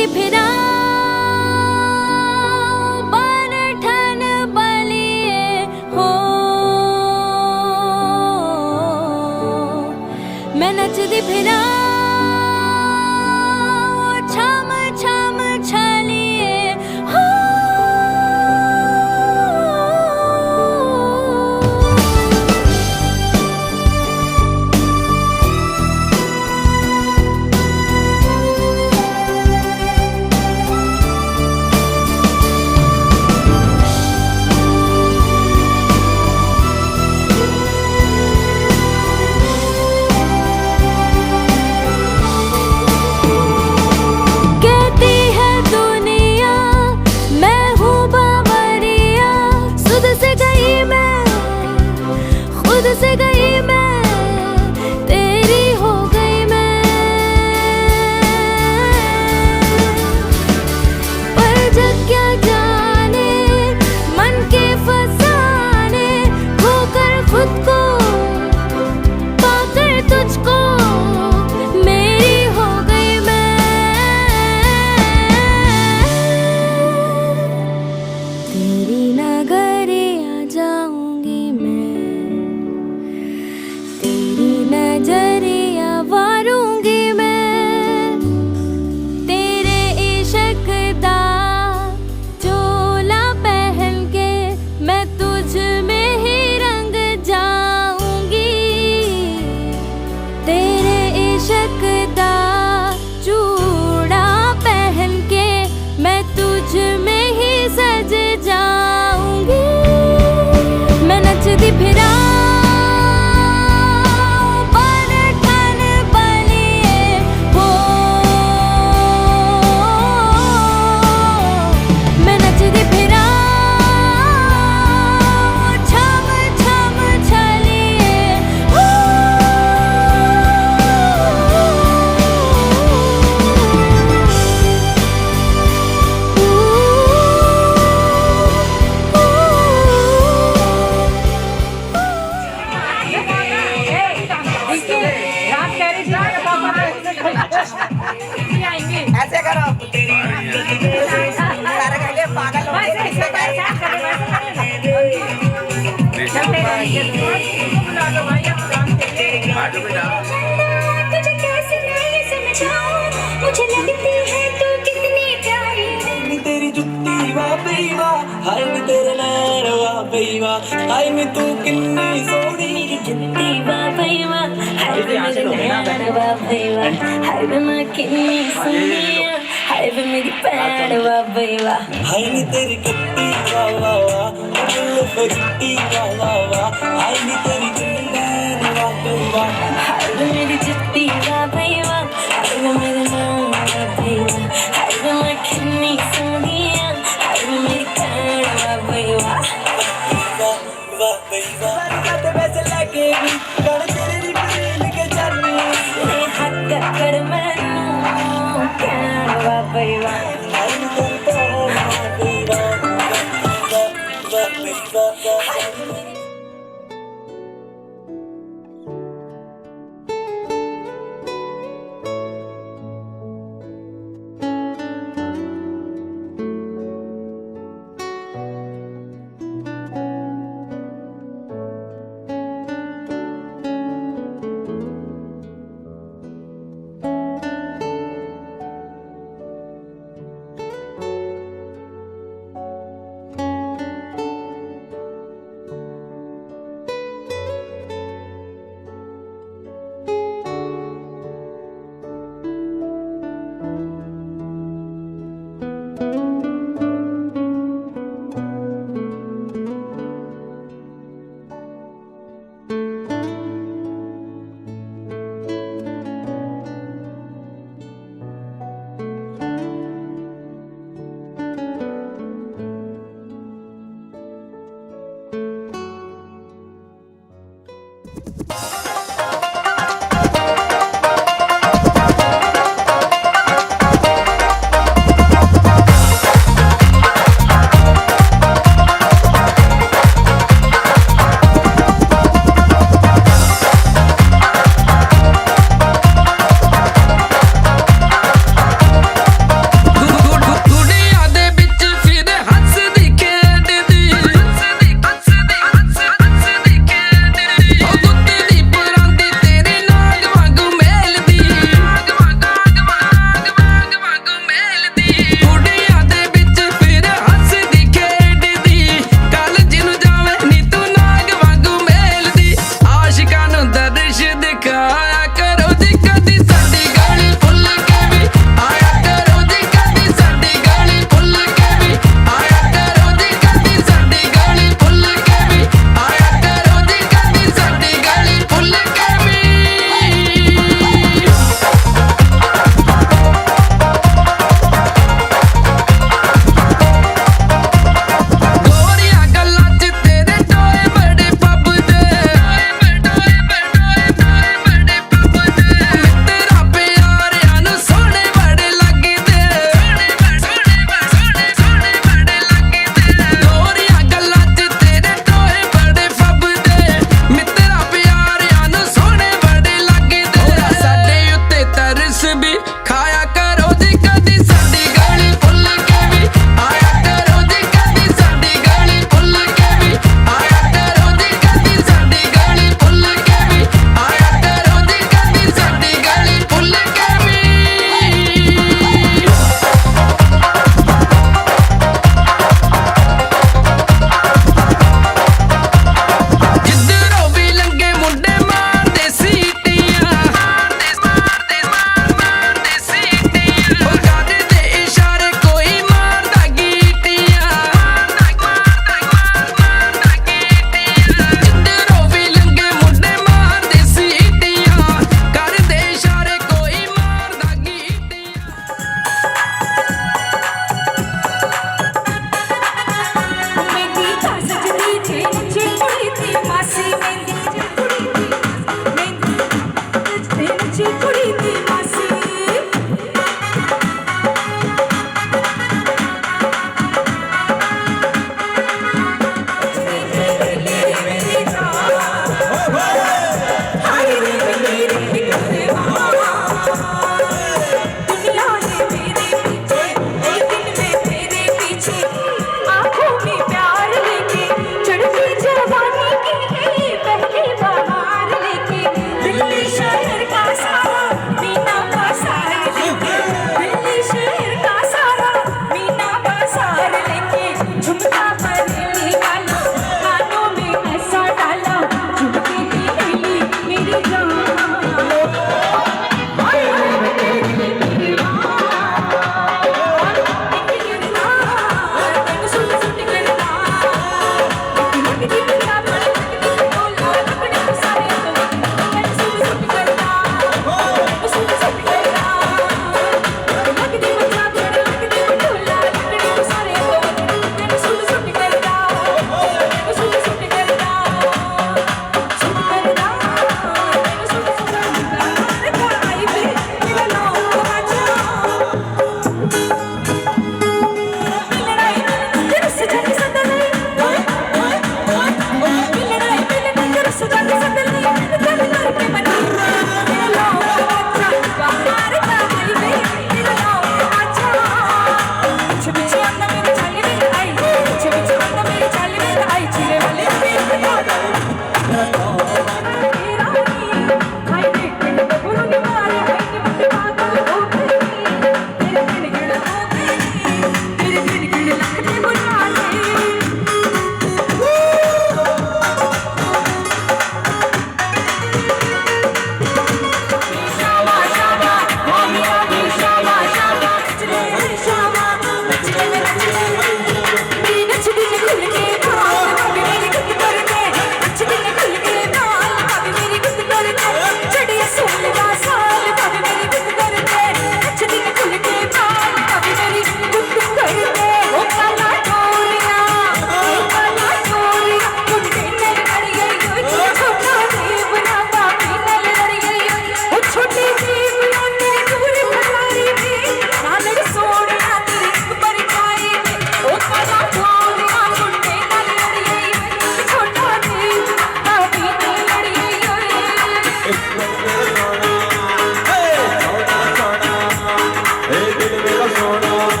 नचदी फिरा बन ठन बलिए हो, मैं नचदी फिरा छम छम छलिए हो। से गई मैं तेरी हो गई मैं, पर जग क्या जाने मन के फसाने, खोकर खुद को पाकर तुझको मेरी हो गई मैं। तेरी नगरिया जाऊंगी मैं, नजरिया वारूंगी मैं, तेरे इश्क दा चोला पहन के मैं तुझ में ही रंग जाऊंगी, तेरे इश्क दा चूड़ा पहन के मैं तुझ में ही सज जाऊंगी। मैं नचदी फिरा ऐसे करो सारे कहेंगे पागल हो गए। तुझे कैसे नहीं समझाऊं, मुझे लगती है तू कितनी प्यारी। तेरी जुत्ती वाह बई वाह, हाय नी तेरे नैन वाह बई वाह, हाय नी तू कितनी सोहनी। जुत्ती वाह बई वाह, हाय वे मेरे नैन वाह बई वाह, हाय वे मैं कितनी सोहनी, हाय वे मेरी भैन वाह बई वाह। हाय नी तेरी कट्टी वाह वाह वाह, दिल पे जुत्ती वाह वाह वाह, हाय नी तेरी जुत्ती वाह बई वाह, हाय वे मेरी जुत्ती वाह बई वाह, हाय वे मेरे नैन वाह बई वाह, हाय वे मैं कितनी सोहनी, हाय वे मेरी भैन वाह बई वाह। वाह बई वाह काते पैसे लेके भी कर तेरी प्रेम के जानी, ने हक कर मैनू प्यार वाह बई वाह। हाय नी तेरी प्यार वाह बई वाह, वाह बई वाह।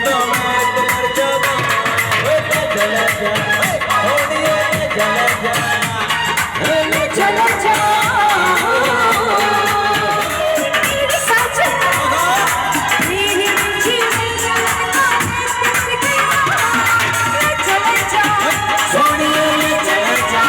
तो मैं तो मर जाऊं चला जा थोड़िए चला जा चला जा सच मेरी जीवन चला जा थोड़िए चला जा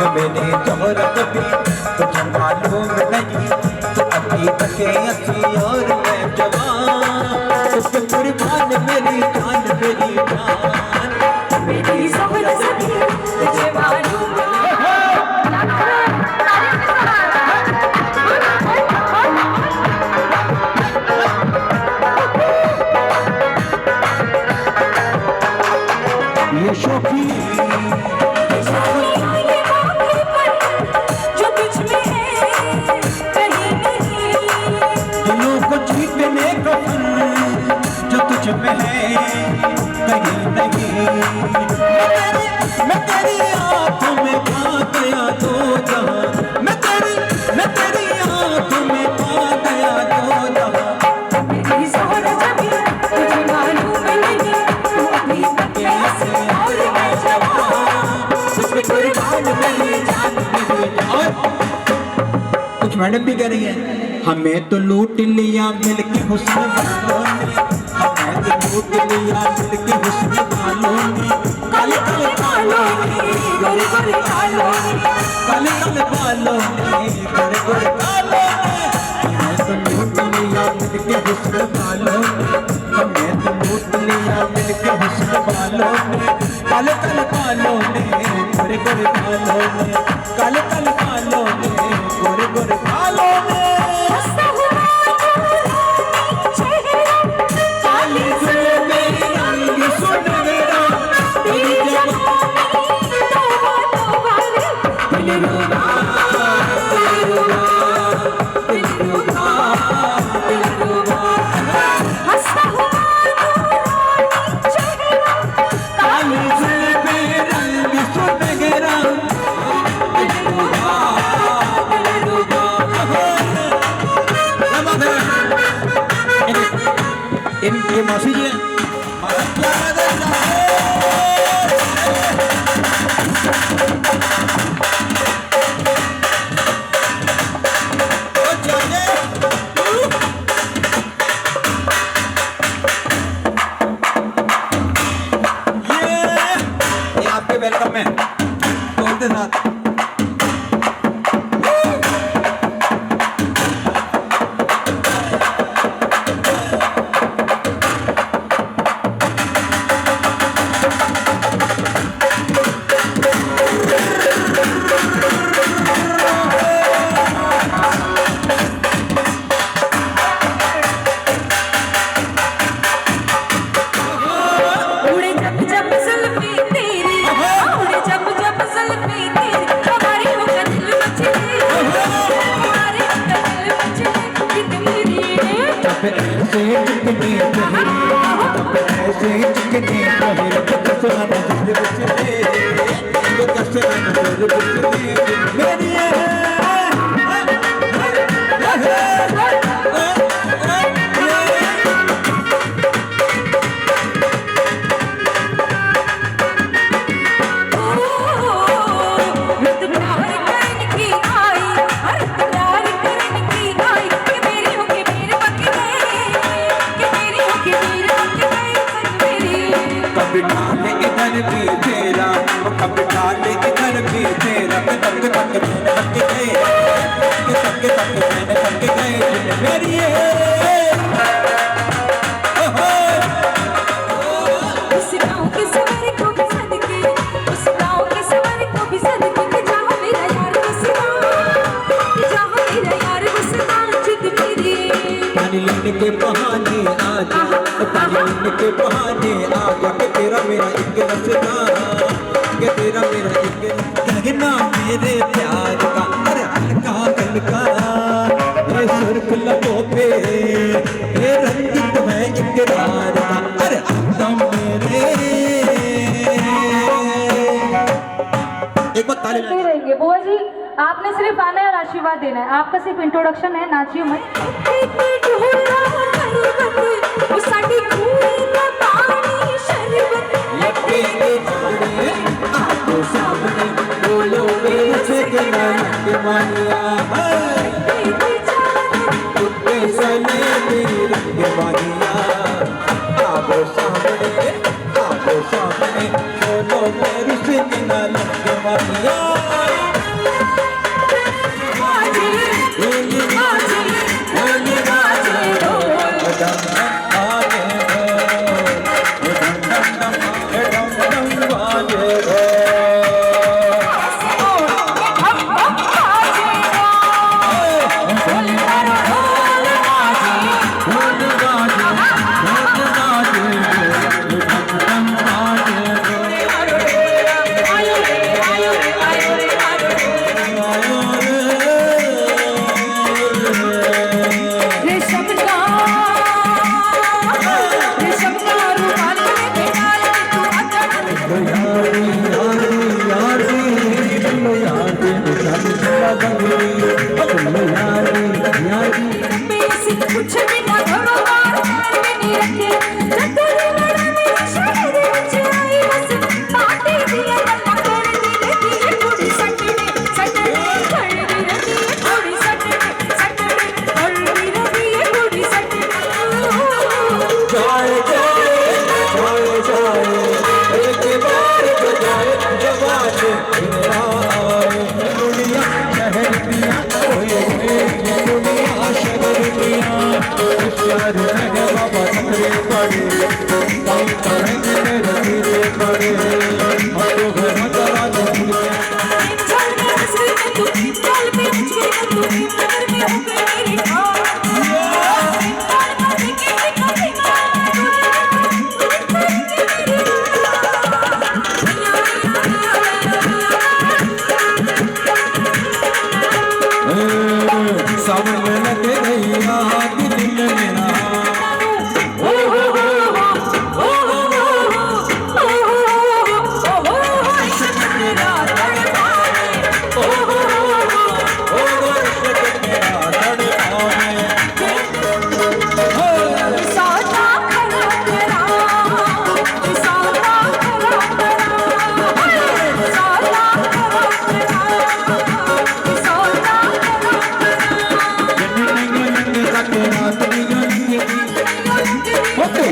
मैंने तोहरा कभी तुझे मालूम नहीं तो अभी तक अच्छी और मैं जवान उसके कुर्बान मेरी जान मेरी सोहन सभी तुझे मालूम ये शोखी जो तुझ में है कहीं नहीं दिलों को जीतने का फन जो तुझ में है कहीं नहीं मैं तेरी आंखों में पा गया तो जहां मैं तेरी आंखों में पा गया तो जहां मेरी सोहन सभी तुझे मालूम नहीं तू अभी तक कैसे और मैं जवान उसमें कुर्बान मेरी जान और कुछ मैडम भी कह रही है हमें तो लूट लिया मिलके हुस्न वालों ने हमें तो लूट लिया मिलके हुस्न वालों ने काले काले कालों ने गोरे गोरे कालों ने काले काले बालों ने गोरे गोरे बालों ने हमें तो लूट लिया मिलके हुस्न वालों ने कल के हुस्न बालों ने कल कल बालों ने गोरे गोरे बालों ने कल कल बालों ने गोरे गोरे बालों ने काली जुल्फे रंग सुनहरा तेरी जवानी दिलरुबा दिलरुबा दिलरुबा दिलरुबा हंसता हुआ काली जुल्फे रंग सुनहरा दिलरुबा दिलरुबा इनके मौसी जी ये आपके वेलकम में बोलते साथ उड़े जब जब जुल्फी तेरी उड़े जब जब जुल्फी तेरी हमारे होकर दिल मचे हमारे होकर दिल मचे कितनी तब ऐसे चिकने तब ऐसे चिकने कसराना दिल बचने कसराना दिल बचने मेरी कभी डाले इधर भी तेरा कभी डाले इधर भी तेरा तक तक मैंने तक गए तक तक मैंने तक गए मेरी उस गाँव के सवारी को भी सदके उस गाँव के सवारी को भी सदके कि जहाँ मेरा यार बसता कि जहाँ मेरा यार बसता जिद मेरी पानी लेने के बहाने आ जा पानी लेने के बहाने आ जा कि तेरा मेरा एक रस्ता कि तेरा मेरा एक कहना मेरे प्यार का अरे हल्का हल्का ये सुर्ख लबों पे ये रंजित है इकरार का अरे एकदम मेरे एक बार ताली करते रहेंगे। बुआ जी आपने सिर्फ आना है और आशीर्वाद देना है, आपका सिर्फ इंट्रोडक्शन है, नाचियो मत। आपको सामने बोलो मेरे के मानिया कुत्ते सने मेरे के मानिया आपको सामने बोलो मेरे से के मानिया बाबा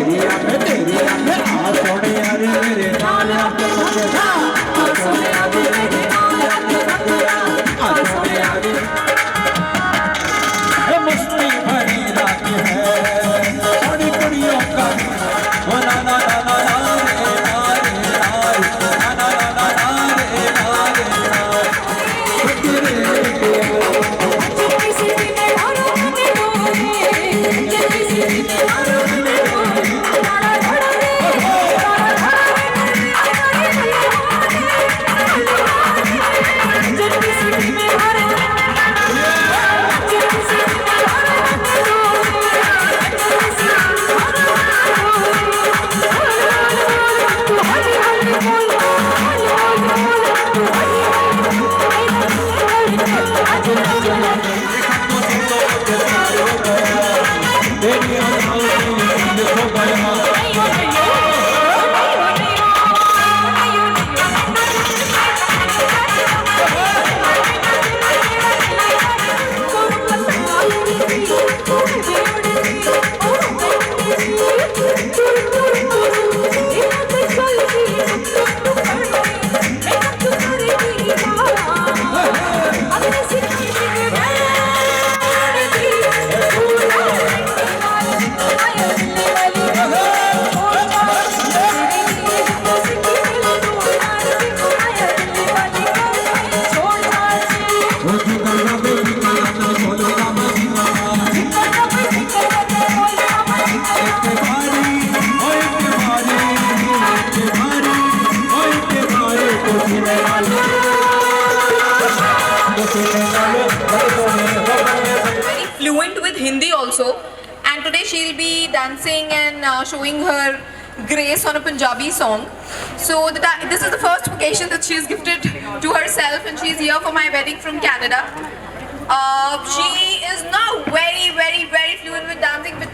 तेरी आ सोने यारी मेरे नाल आके मंगदा आ सोने यारी मेरे नाल आके मंगदा आ सोने यारी ये मस्ती भरी रात है सोनी कुड़ियों का ओ ना ना ना ना ना रे ना रे ना रे ना ना ना ना रे ना रे ना तेरे fluent with Hindi also, and today she'll be dancing and showing her grace on a Punjabi song. So this is the first occasion that she's gifted to herself, and she's here for my wedding from Canada. She is not very fluent with dancing, but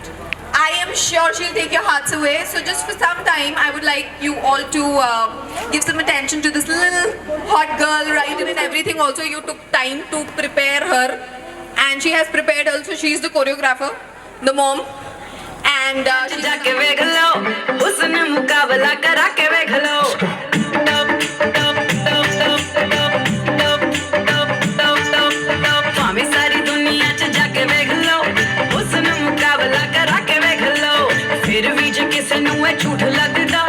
I am sure she'll take your hearts away. So just for some time, I would like you all to give some attention to this little hot girl, right? And everything also, you took time to prepare her, and she has prepared also. She's the choreographer, the mom, and she's जाके वेख लो उसने मुकाबला करा के वेख लो भाਵੇਂ सारी दुनिया च जाके वेख लो उसने मुकाबला करा के वेख लो फिर भी जे किसे नूं ए झूठ लगदा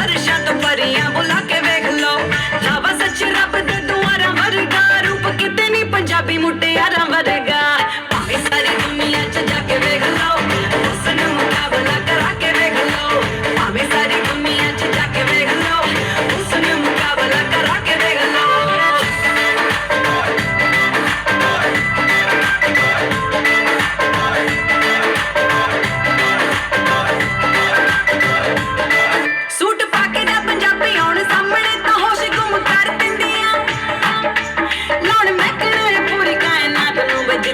अरशां तो परियां बुला के वेख लो लावा सच रब दे दुआरां वर्गा रूप किते नी पंजाबी मुटियारां वर्गा भाਵੇਂ सारी दुनिया च जाके वेख लो उसने मुकाबला करा के वेख लो भाਵੇਂ सारी दुनिया च जाके वेख लो उसने मुकाबला करा के वेख लो सूट पाके दा पंजाबी आउण सामने तां होश गुम कर दिंदियां लाउण महकणे पूरी कायनात नूं बज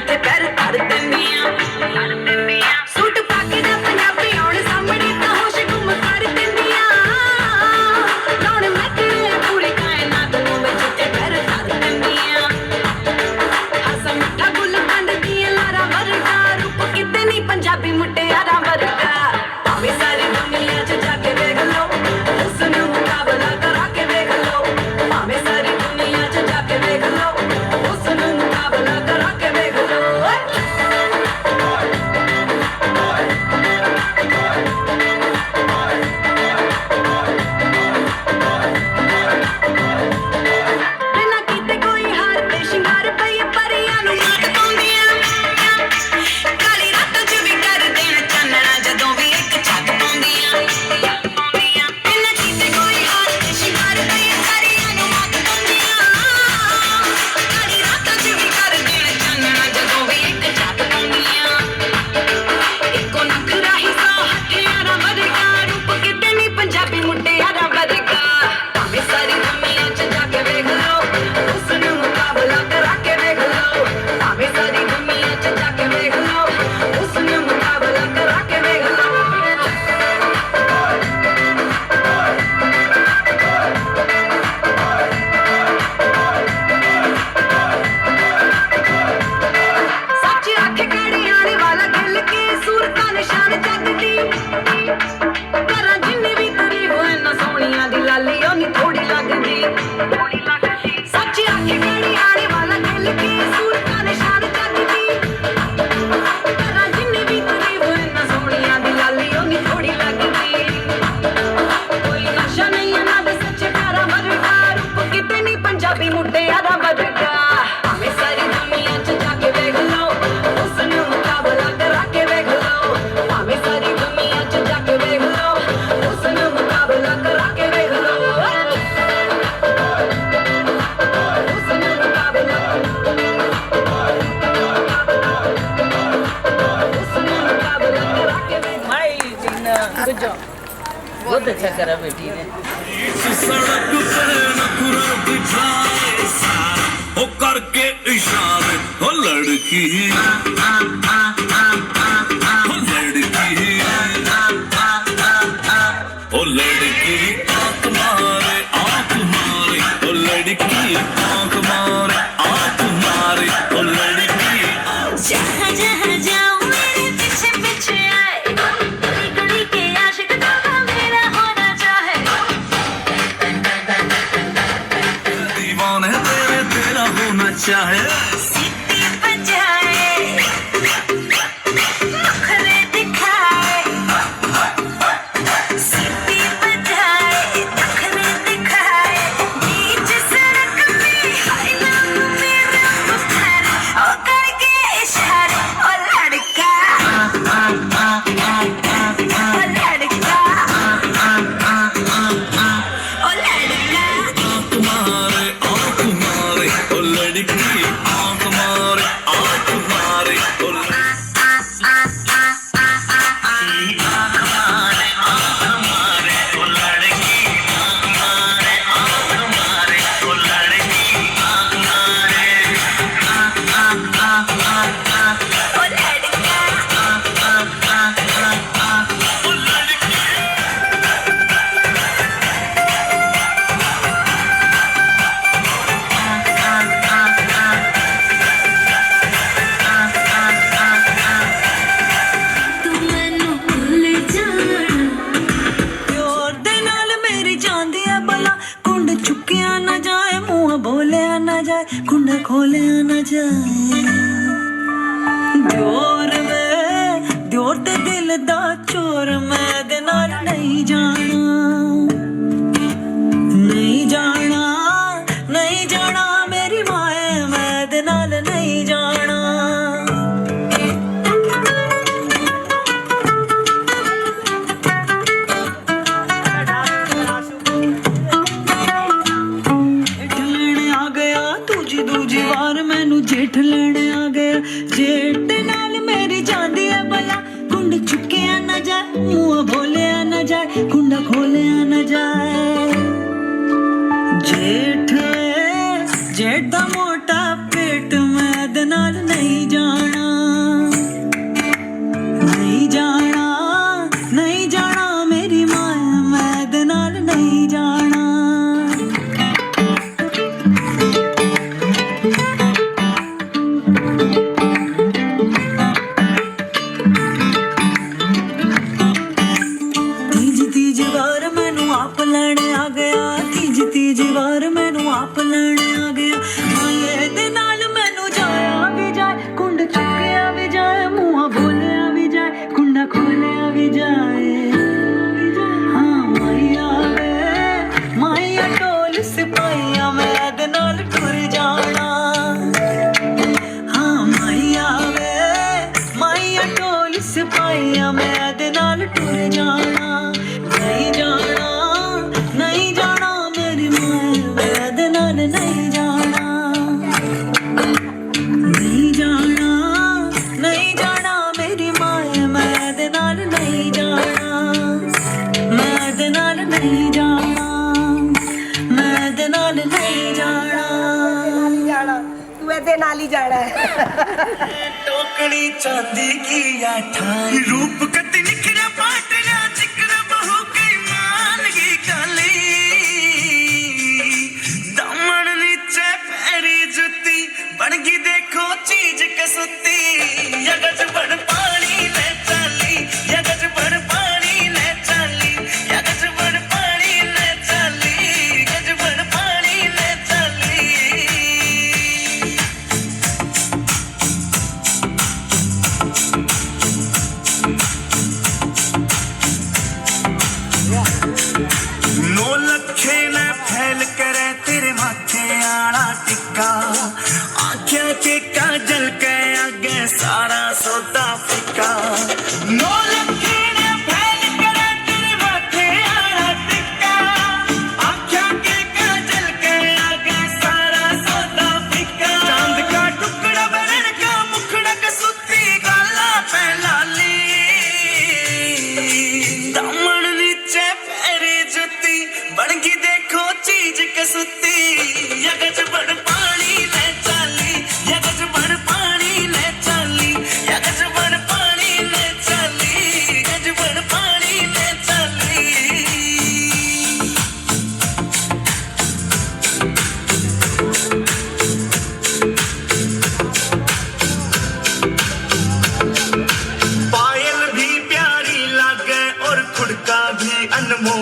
गुड जॉब। बहुत अच्छा करा बेटी ने। सड़क पे नखरा दिखाए सारा, हो करके इशारे, हो लड़की ओ लड़की आंख मारे ओ लड़की आंख मारे ओ लड़की। जहाँ जहाँ जाऊँ मेरे पीछे पीछे आए, गली गली के आशिक दादा मेरा होना चाहे। दीवाने तेरे तेरा होना चाहे। सीटी बजाए, नखरे दिखाए, सीटी बजाए, नखरे दिखाए, बीच सड़क पे हाय लव मेरा पुकार, ओ करके इशारे, ओ लड़का, ओ लड़का, ओ लड़का। आंख मारे ओ लड़की आंख मारे ओ ਤੂੰ ਮੈਨੂੰ ਭੁੱਲ ਜਾਣਾ, ਪਿਆਰ ਦੇ ਨਾਲ ਮੇਰੀ ਜਾਂਦੀ ਐ ਬਲਾ, ਕੁੰਡ ਚੁੱਕਿਆ ਨਾ ਜਾਏ, ਮੂੰਹ ਬੋਲਿਆ ਨਾ ਜਾਏ, ਕੁੰਡ ਖੋਲਿਆ ਨਾ ਜਾਏ। ਦਿਓਰ ਤੇ ਦਿਲ ਦਾ ਚੋਰ, ਮੈਂ ਇਹਦੇ ਨਾਲ ਨਹੀਂ ਜਾਣਾ, ਨਹੀਂ ਜਾਣਾ, ਨਹੀਂ ਜਾਣਾ ਮੇਰੀ ਮਾਏ, ਮੈਂ ਇਹਦੇ ਨਾਲ ਨਹੀਂ ਜਾਣਾ। ਜੇਠ ਲੈਣ ਆ ਗਿਆ ਦੂਜੀ ਵਾਰ ਮੈਨੂੰ, ਜੇਠ ਲੈਣ ਆ ਗਿਆ, ਜੇਠ ਨਾਲ ਮੇਰੀ ਜਾਂਦੀ ਐ ਬਲਾ, ਕੁੰਡ ਚੁੱਕਿਆ ਨਾ ਜਾਏ, ਮੂੰਹ ਬੋਲਿਆ ਨਾ ਜਾਏ, ਕੁੰਡਾ ਖੋਲਿਆ ਨਾ ਜਾਏ। ਜੇਠ ਦਾ ਮੋਟਾ ਪੇਟ, ਮੈਂ ਇਹਦੇ ਨਾਲ ਨਹੀਂ ਜਾਣਾ, ਨਹੀਂ ਜਾਣਾ, ਨਹੀਂ ਜਾਣਾ ਮੇਰੀ ਮਾਂ, ਮੈਂ ਇਹਦੇ ਨਾਲ ਨਹੀਂ ਜਾਣਾ। ਤੀਜੀ ਵਾਰ ਮੈਨੂੰ ਆਪ ਲੈਣ ਆ ਗਿਆ, ਤੀਜੀ ਵਾਰ ਮੈਨੂੰ ਆਪ ਲੈਣ ਆ ਗਿਆ, ਮਾਏ ਦੇ ਨਾਲ ਮੈਨੂੰ ਜਾਇਆ ਵੀ ਜਾਏ, ਕੁੰਡ ਚੁੱਕਿਆ ਵੀ ਜਾਏ, ਮੂੰਹ ਬੋਲਿਆ ਵੀ ਜਾਏ, ਕੁੰਡਾ ਖੋਲਿਆ ਵੀ ਜਾਏ। ਹਾਂ ਮਾਈਆ ਢੋਲ ਸਿਪਾਹੀਆ, ਮੈਂ ਇਹਦੇ ਨਾਲ ਟੁਰ ਜਾਣਾ। ਹਾਂ ਮਾਈਆ ਢੋਲ ਸਿਪਾਹੀਆ, ਮੈਂ ਇਹਦੇ ਨਾਲ ਟੁਰ ਜਾਣਾ। ਨਹੀਂ ਜਾਣਾ, ਨਹੀਂ ਜਾਣਾ ਮੇਰੀ ਮਾਂ, ਮੈਂ ਇਹਦੇ ਨਾਲ ਨਹੀਂ ਜਾਣਾ, ਨਹੀਂ ਜਾਣਾ, ਨਹੀਂ ਜਾਣਾ ਮੇਰੀ ਮਾਂ, ਮੈਂ ਇਹਦੇ ਨਾਲ ਨਹੀਂ ਜਾਣਾ, ਮੈਂ ਇਹਦੇ ਨਾਲ ਨਹੀਂ ਜਾਣਾ, ਮੈਂ ਇਹਦੇ ਨਾਲ ਨਹੀਂ ਜਾਣਾ। जाना तू ऐसे नाल ही जाना है। टोकड़ी चांदी की आठाई, रूप कति निखरा पाटना, चिकना बहु के मान की काली, दामन नीचे पैरी जुती, बन गई देखो चीज कसुती, यगज बड़ पानी ले चाली, यगज बड़ पानी ले चाली, यगज बड़ पानी ले चाली, यगज बड़ पानी ले चाली। नो लखे न फैल करे तेरे माथे आला टिक्का, आँखें के काजल के आगे सारा सौदा फिका। नो लखे न फैल करे तेरे माथे आला टिक्का, आँखें के काजल के आगे सारा सौदा फिका। चांद का टुकड़ा बरन का मुखड़ा कसूती, गाला पे लाली,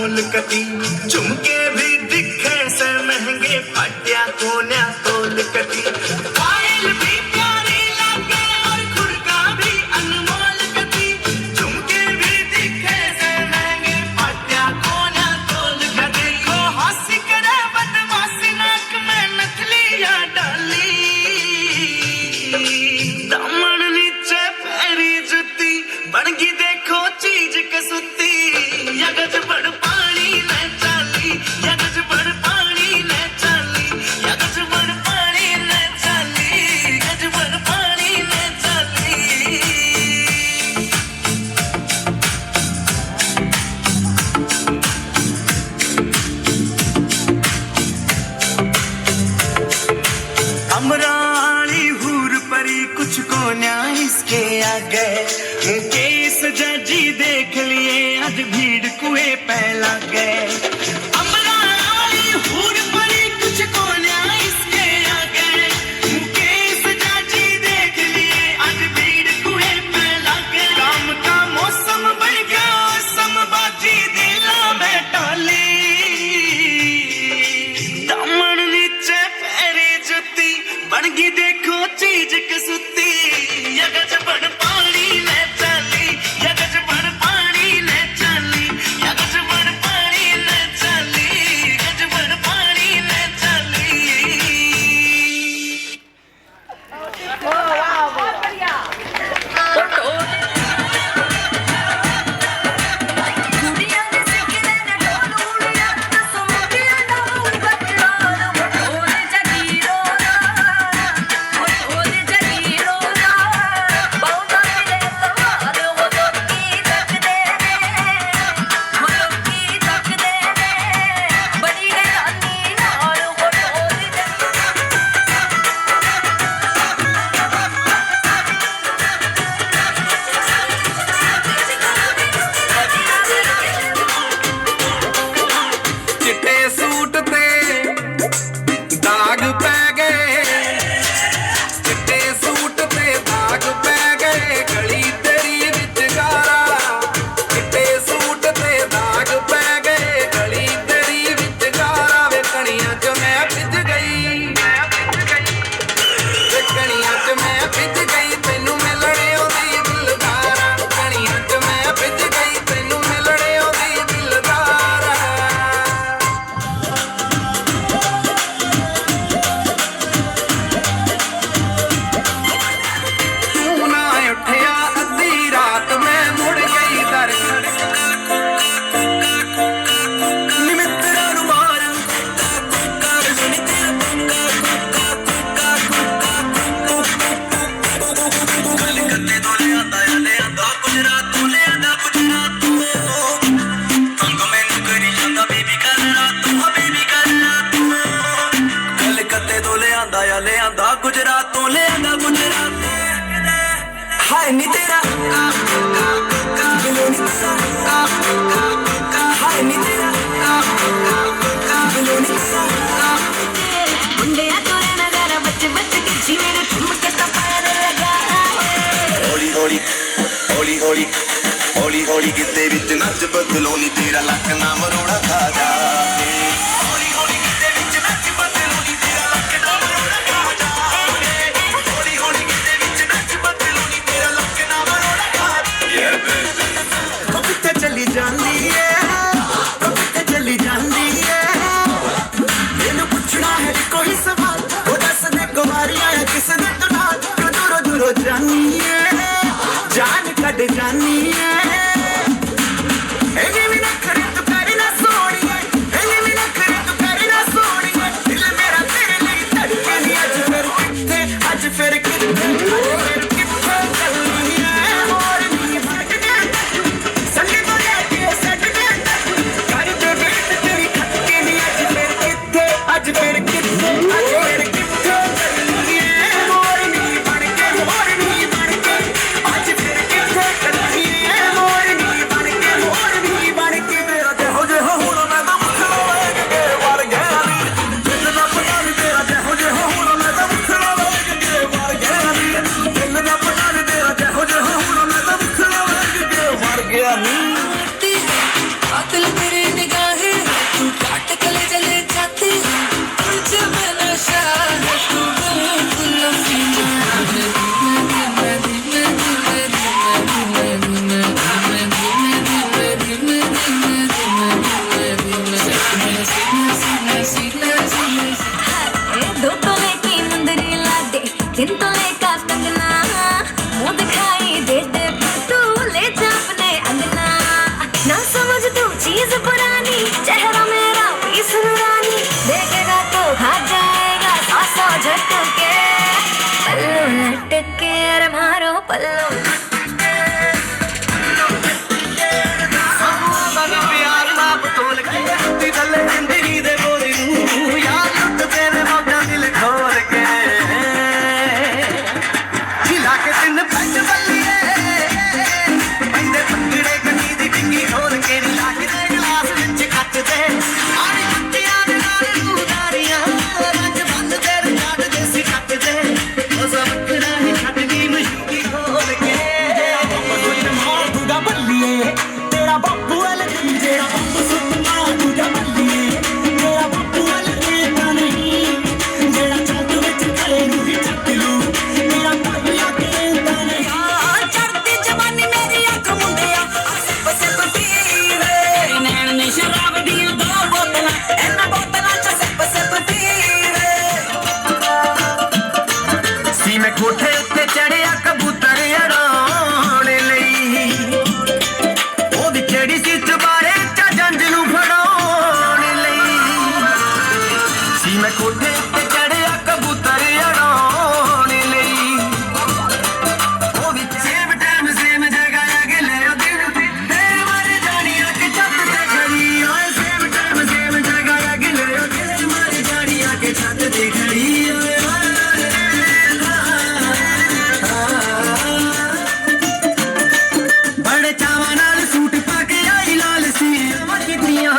अनमोल कटी झुमके भी दिखे से महंगे पटिया कोन्या तोल कटी पायल भी प्यारी लगे और खुरका भी अनमोल कटी झुमके भी दिखे से महंगे पटिया कोन्या तोल कटी को हंसी करे बदमाशी नाक में नकलियां डाली दामन नीचे पैरी जुती बनगी देखो चीज कसुती यगज बड़ पानी में चाली यगज बड़ पानी में चाली यगज बड़ पानी में चाली यगज बड़ पानी में चाली अमरानी हूर परी कुछ को न्याय इसके आगे केस जजी देख लिए आज भीड़ कुएं पे लग गए अमरानी हूर परी कुछ को न्याय इसके आगे केस जजी देख लिए आज भीड़ कुएं पे लग गए काम का मौसम बन गया समबाजी दिला में टाली दामन नीचे पैरी जुती बनगी देखो चीज कसुती यगज बड़ पानी में चाली यगज बड़ पानी में चाली यगज बड़ पानी में चाली यगज बड़ पानी में चाली ਕੁੜੀਆਂ ਦੇ ਸਿੱਖਦੇ ਨੇ ਢੋਲ ਉੜੀਆਂ ਦੱਸੋ ਮੁੰਡਿਆਂ ਦਾ ਮੂੰਹ ਬੱਟਾ ਢੋਲ ਜਗੀਰੋ ਨਾ ਢੋਲ ਜਗੀਰੋ ਨਾ ਬਹੁਤਾ ਮਿਲੇ ਸਵਾਦ ਉਹ ਲੋਕੀ ਤੱਕਦੇ ਨੇ ਬੜੀ ਹੈਰਾਨੀ ਨਾਲ ਉਹ ਢੋਲ चिट्टे सूट ते दाग पै गए चिट्टे सूट ते दाग पै गए गली तेरी विच गारा चिट्टे सूट ते दाग पै गए गली तेरी विच गारा वे कणियां च मैं भिज गई वे कणियां च मैं भिज गई तैनू मिलणे ओदी दिलदारा कणियां च मैं भिज गई तैनू मिलणे ओदी दिलदारा तू ना उठिया अद्धी रात में मुड़ गई दर निमित्रा नु मार कलकत्ते तो ले आंदा गुजरात तो ले आंदा गुजरात तो तंग मैनू करी जांदा बेबी कर रात कलकत्ते तो ले आंदा गुजरात तो ले आंदा गुजरात हाय नी तेरा दिलों नी तेरा हाय नी तेरा दिलों नी तेरा ਮੁੰਡਿਆਂ ਤੋਂ ਨਜ਼ਾਰਾ ਬੱਚ ਬੱਚ ਕੇ ਜੀ ਮੇਰੇ ਠੁਮਕੇ ਤਾਂ ਪੈਰ ਲਗਾ ਹੌਲੀ ਹੌਲੀ ਹੌਲੀ ਹੌਲੀ ਹੌਲੀ ਹੌਲੀ ਕਿਤੇ ਵਿੱਚ ਨੱਚ ਬਦਲੋ ਨੀ ਤੇਰਾ ਲੱਕ ਨਾ ਮਰੋੜਾ ਖਾ ਜਾਵੇ ਹੌਲੀ ਹੌਲੀ ਕਿਤੇ ਵਿੱਚ ਨੱਚ ਬਦਲੋ ਨੀ ਤੇਰਾ ਲੱਕ ਨਾ ਮਰੋੜਾ ਖਾ ਜਾਵੇ ਹੌਲੀ ਹੌਲੀ ਕਿਤੇ ਵਿੱਚ ਨੱਚ ਬਦਲੋ ਨੀ ਤੇਰਾ ਲੱਕ ਨਾ ਮਰੋੜਾ ਖਾ ਜਾਵੇ ਉਹ ਕਿੱਥੇ ਚਲੀ ਜਾਂਦੀ ਏ ਉਹ ਕਿੱਥੇ ਚਲੀ ਜਾਂਦੀ ਏ ਮੈਨੂੰ ਪੁੱਛਣਾ ਹੈ ਕੋਈ ਸਵਾਲ ਉਹ ਦੱਸ ਦੇ ਕੁਮਾਰੀਆਂ ਕਿਸ ਦੇ ਤੋਂ ਨਾਲ ਕਿਉਂ ਦੂਰੋਂ ਦੂਰੋਂ ਜਾਨੀ ਏ ਜਾਨ ਕੱਢ ਜਾਨੀ ਏ ਇਹਨੇ ਵੀ ਨਾ ਕਰੇ ਤੂੰ ਕਰੇ ਨਾ ਸੋਣੀਏ ਇਹਨੇ ਵੀ ਨਾ ਕਰੇ ਤੂੰ ਕਰੇ ਨਾ ਸੋਣੀਏ ਦਿਲ ਮੇਰਾ ਤੇਰੇ ਲਈ ਧੜਕੇ ਨਹੀਂ ਅੱਜ ਫਿਰ ਕਿੱਥੇ ਅੱਜ ਫਿਰ ਕਿੱਥੇ ਚੱਲਣੀ ਏ ਹੋਰ ਨਹੀਂ ਫਟ ਗਿਆ ਸੰਗ ਤੋਂ ਲੈ ਕੇ तू चीज पुरानी, चेहरा मेरा पीस नूरानी, देखेगा तो खा जाएगा 100 झटके। पल्लू लटके अरे मारो पल्लू प्यार नाप तोल के थले जिंदगी दे बोली नू यार लुट तेरे मौका दिल खोल के खिला के तिन पंज बल्लिए बंदे पकड़े गनी दी डिंगी खोल के ला के गिलास विच खट दे आड़ी कुत्तियां दे नाल लूदारियां रंग बंद तेरे काट दे सी खट दे ओ सब खड़ा ही खट दी मुश्की खोल के सुन मार दूजा बल्लिए तेरा बापू वाले जेड़ा बापू सुन मार दूजा बल्लिए तेरा बापू वाले देता नहीं जेड़ा चौक विच खड़े नूं ही चक लू मेरा भाईया देता नहीं। चढ़ती जवानी मेरी अख मुंडिया बसे पतीरे नैन ने शराब दी 2 बोतलां इन्हां बोतलां च सिप सिप पीवे सी मैं कोठे उत्ते चढ़िया कबूतर अड़ाउण लई ओ भी चढ़ी सी चबारे च जंज नूं फड़ाउण लई सी मैं कोठे उत्ते चढ़िया कबूतर अड़ाउण लई ओ भी सेम टाइम सेम जगह अगले दिन तेरे मर जानी अख छत ते खड़ी ओए सेम टाइम सेम जगह अगले दिन मर जानी अख छत ते खड़ी ओए बड़े चावा नाल सूट पाके आई लाल सी कितियां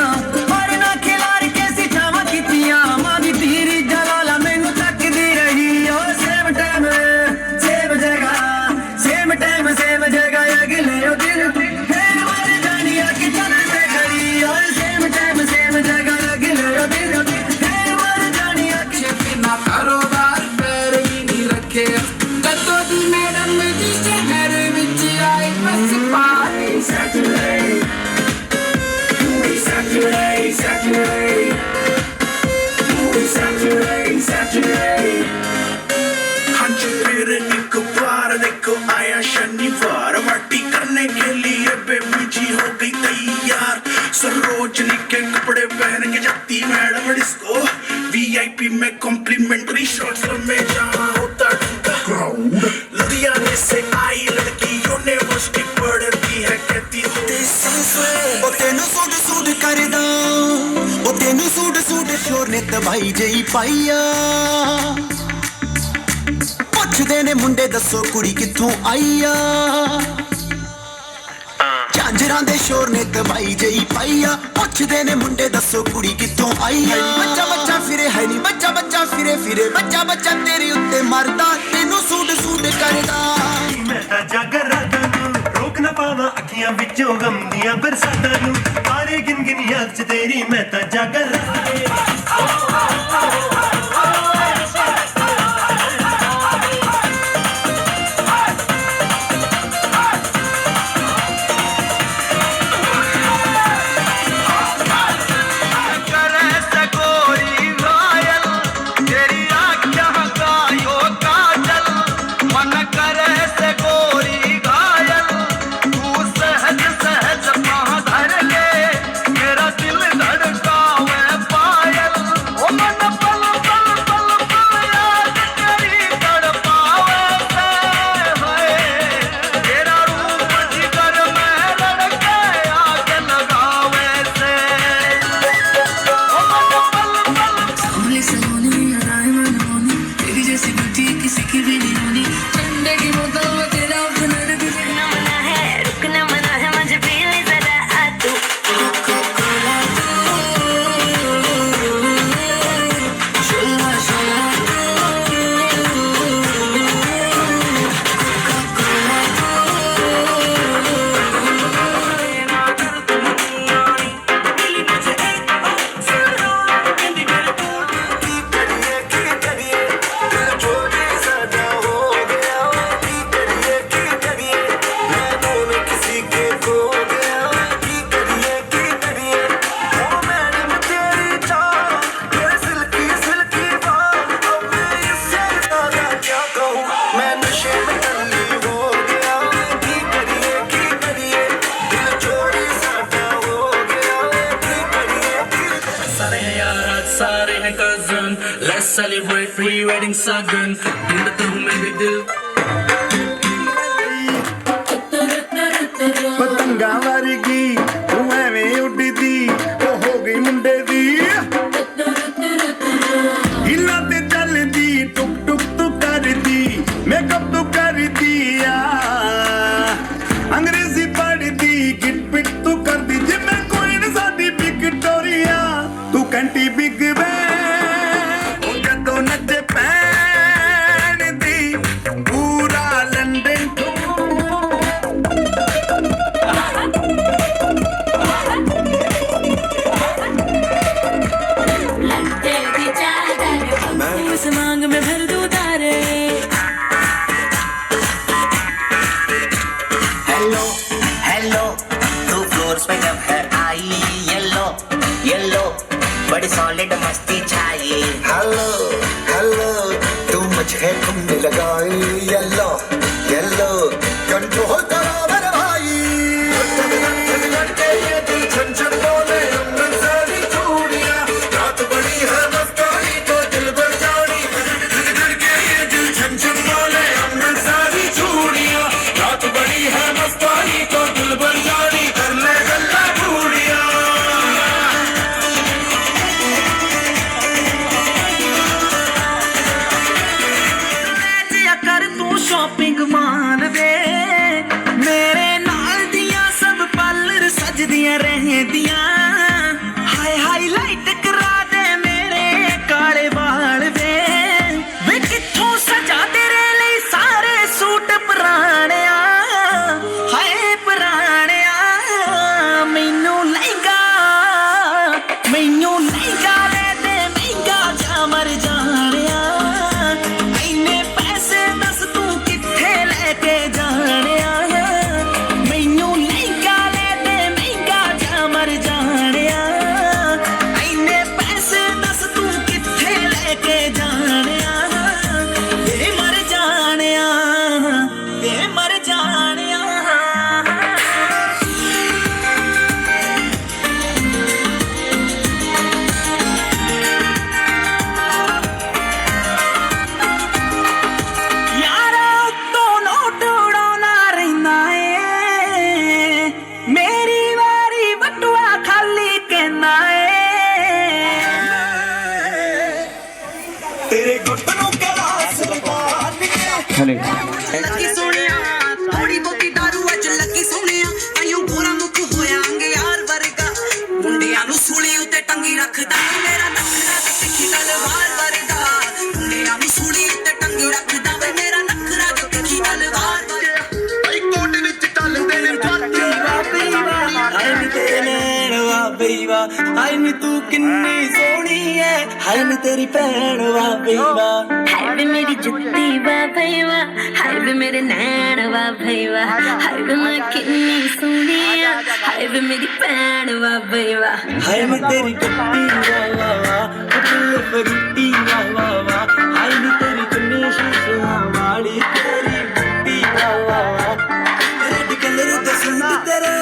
और ना खिलार के सी चावा कितियां मां दी धीरी जलाला मैनू तकदी रही ओ सेम टाइम सेम जगह सेम टाइम सेम जगह अगले ओ दिन फिर मर जानी अख छत ते खड़ी ओ सेम टाइम सेम जगह अगले ओ दिन फिर मर जानी अख बिना कारोबार पैर भी नहीं रखे कतो दी मैडम जी शहर विच आई बस पाई Saturday Saturday Saturday Saturday Saturday hunch फिर एक बार देखो आया शनिवार पार्टी करने के लिए बेबी जी हो गई तैयार सरोजनी के कपड़े पहन के जाती मैडम डिस्को वीआईपी में कॉम्प्लीमेंट्री शॉट्स में जहाँ होता क्राउड लुधियाने से आई लड़की यूनिवर्सिटी पढ़ती है कहती ओ तेनू सूट सूट करदा ओ तेनू सूट सूट शोर ने दवाई जई पाईया पुछदे ने मुंडे दसो कुड़ी कित्थों आईया झांजरां दे शोर ने दवाई जई पाईया पुछदे ने मुंडे दसो कुड़ी कित्थों आईया बच्चा बच्चा फिरे है नी बच्चा बच्चा फिरे फिरे बच्चा बच्चा तेरे उत्ते मरदा तेनू सूट सूट करदा मैं तां जागर रातां नूं रोक ना पावां अखियां विचों गम दियां बरसातां नूं तारे गिन गिन याद च तेरी मैं तां जागर करे से गोरी घायल तेरी आँखों का यो काजल मन करे से गोरी घायल तू सहज सहज पाँव धर ले मेरा दिल धड़कावे celebrate pre-wedding sagun. ढूंढता हूँ मैं भी दिल ਪਤੰਗਾ ਵਰਗੀ ਤੂੰ ਐਵੇਂ ਉੱਡਦੀ ਉਹ ਹੋ ਗਈ ਮੁੰਡੇ ਦੀ ਹਿੱਲਾਂ ਤੇ ਚੱਲਦੀ ਟੁਕ ਟੁਕ ਤੂੰ ਕਰਦੀ ਮੇਕਅਪ ਤੂੰ ਕਰਦੀ ਆ ਅੰਗਰੇਜ਼ੀ ਪੜ੍ਹਦੀ ਗਿਟ ਪਿਟ ਤੂੰ ਕਰਦੀ ਜਿਵੇਂ ਕੋਈ ਨਾ ਸਾਡੀ ਵਿਕਟੋਰੀਆ ਤੂੰ ਕੰਟੀ ਬਿਗ ਬੈਨ ਉਹ ਜਦੋਂ ਨੱਚੇ ਪੈਣ ਦੀ ਪੂਰਾ ਲੰਡਨ उस मांग में भर दूं तारे हेलो हेलो तू फ्लोर्स पे कब है आई येलो येलो बड़ी सॉलिड मस्ती छाई हेलो हेलो तू मुझे घूमने लगाई येलो येलो कंट्रोल करो मेरे भाई लड़के ये दिल छन छन बोले अमृतसरी चूड़ियां रात बड़ी है मस्तानी तो दिल भर जानी लड़के ये दिल छन छन बोले अमृतसरी चूड़ियां रात बड़ी है मस्तानी तो दिल भर जानी कर ले गल्ला चूड़ियां कर तू शॉपिंग मान दे मेरे नाल दियां सब पार्लर सजदियां रहदियां हाय हाईलाइट करा दे मेरे काले बाल वे वे किथों सजा तेरे लिए सारे सूट पुराणिया हाय पुराणिया मैनू लहंगा ले दे महंगा जा मर जानिया इन्ने पैसे दस तू किथे लेके जानिया मैनू लहंगा ले दे महंगा जा मर जानिया इन्ने पैसे दस तू किथे लेके जानिया ते मर जानिया ते मर जानिया यारा तो नोट उड़ाना रहना है मेरी वारी बटुआ खाली कहना है तेरे घुटनों के रास लगा दिए ਲੱਗੀ ਸੋਹਣਿਆ ਥੋੜੀ ਬਹੁਤੀ ਦਾਰੂ ਅੱਜ ਲੱਗੀ ਸੋਹਣਿਆ ਆਇਓ ਗੋਰਾ ਮੁਖ ਹੋਇਆਂਗੇ ਯਾਰ ਵਰਗਾ ਮੁੰਡਿਆਂ ਨੂੰ ਸੂਲੀ ਉੱਤੇ ਟੰਗੀ ਰੱਖਦਾ ਮੇਰਾ ਨਖਰਾ ਤੇ ਤਿੱਖੀ ਤਲਵਾਰ ਵਰਗਾ ਮੁੰਡਿਆਂ ਨੂੰ ਸੂਲੀ ਉੱਤੇ ਟੰਗੀ ਰੱਖਦਾ ਵੇ ਮੇਰਾ ਨਖਰਾ ਤੇ ਤਿੱਖੀ ਤਲਵਾਰ ਵਰਗਾ ਭਾਈ ਕੋਟ ਵਿੱਚ ਚੱਲਦੇ ਨੇ ਬਾਤੀ ਹਾਏ ਨੀ ਤੇਰੇ ਨੈਣ ਵਾ ਬਈਵਾ ਹਾਏ ਨੀ ਤੂੰ ਕਿੰਨੀ ਸੋਹਣੀ ਐ ਹਾਏ ਨੀ ਤੇਰੀ ਭੈਣ ਵਾ ਬਈਵਾ हाय वे मेरी जुत्ती वा भैया हाय वे मेरे नैन वा भैया हाय वे मैं किन्नी सोहनी आ हाय वे मेरी भैन वा भैया ਹਾਏ ਮੈਂ ਤੇਰੀ ਗੱਡੀ ਵਾ ਵਾ ਦਿਲ ਬਗੱਟੀ ਵਾ ਵਾ ਹਾਏ ਨੀ ਤੇਰੀ ਕਿੰਨੀ ਸ਼ੀਸ਼ਿਆਂ ਵਾਲੀ ਤੇਰੀ ਗੱਡੀ ਵਾ ਰੈਡ ਕਲਰ ਦੇ ਸੂਟ ਤੇਰੇ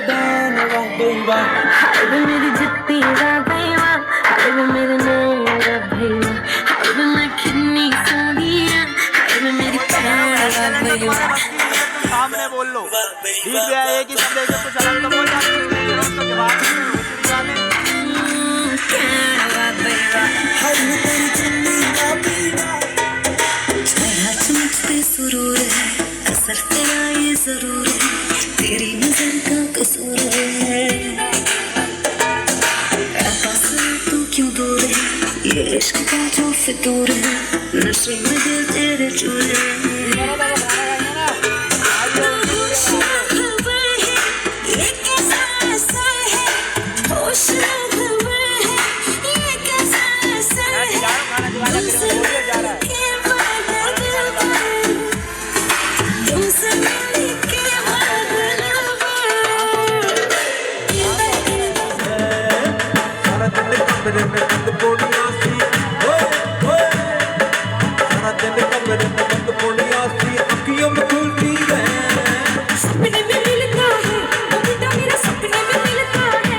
ਦਾਨ ਵਾ ਬਈਵਾ हाय वे मेरी जुत्ती वा भैया हाय वे मेरे नैन वा भैया हाय वे मैं किन्नी सोहनी आ हाय वे मेरी भैन वा भैया सामने बोल लो ठीक है एक ही शब्द है कुछ अलग तो बोल जाते तो जवाब भैन वा भैया ਹਾਏ ਨੀ ਤੇਰੀ ਚੁੰਨੀ ਵਾ ਬਈਵਾ तेरा चमक पे सुरूर है असर तेरा ये जरूर है तेरी नजर का कसूर है ऐसा तू क्यों दूर है ये इश्क का जो फितूर है नशे में दिल तेरे चूर है ये कैसा असर है होश खबर है ये कैसा असर है ਸਾਰਾ ਦਿਨ ਕਮਰੇ में बंद पौड़ियां सी ओए सारा दिन कमरे में बंद पौड़ियां सी अखियों में खुलती है सपने में मिलता है वो बेटा मेरा सपने में मिलता है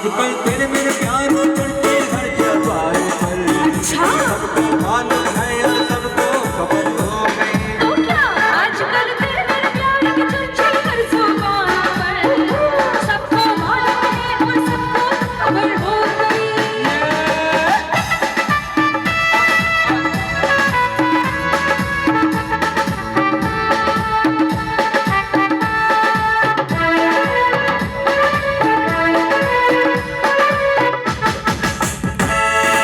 आजकल तेरे मेरे प्यार में चढ़ते हर जगह पर। अच्छा सबको मालूम है या सबको खबर हो गई। तो क्या आजकल तेरे मेरे प्यार की चर्चा हर जुबान पर, सबको मालूम है और सबको खबर हो गई।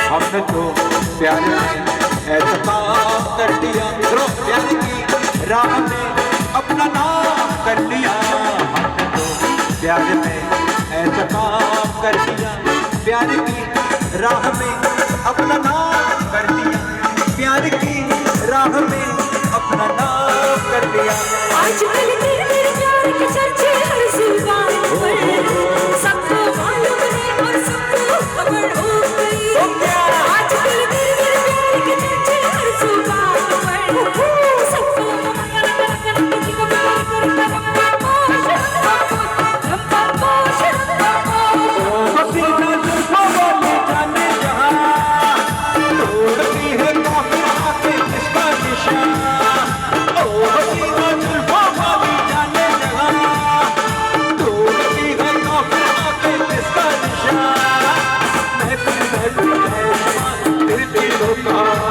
हमने तो प्यार में ऐसा काम कर दिया, प्यार की राह में अपना नाम कर लिया। हमने तो प्यार में ऐसा काम कर दिया, प्यार की राह में अपना नाम कर दिया, प्यार की राह में अपना नाम कर दिया। आजकल तेरे मेरे प्यार की चर्चा हर जुबान पर, सबको मालूम है और सबको खबर हो गई। आजकल तेरे मेरे प्यार की चर्चा हर जुबान पर, सबको हसीना जुल्फों वाले जाने जहां, तोड़ती है काफिर आके किसका निशान। ओ हसीना जुल्फों वाले जाने जहां, तोड़ती है काफिर आके किसका निशान। महफिल महफिल है शमा फिरती हो कहाँ,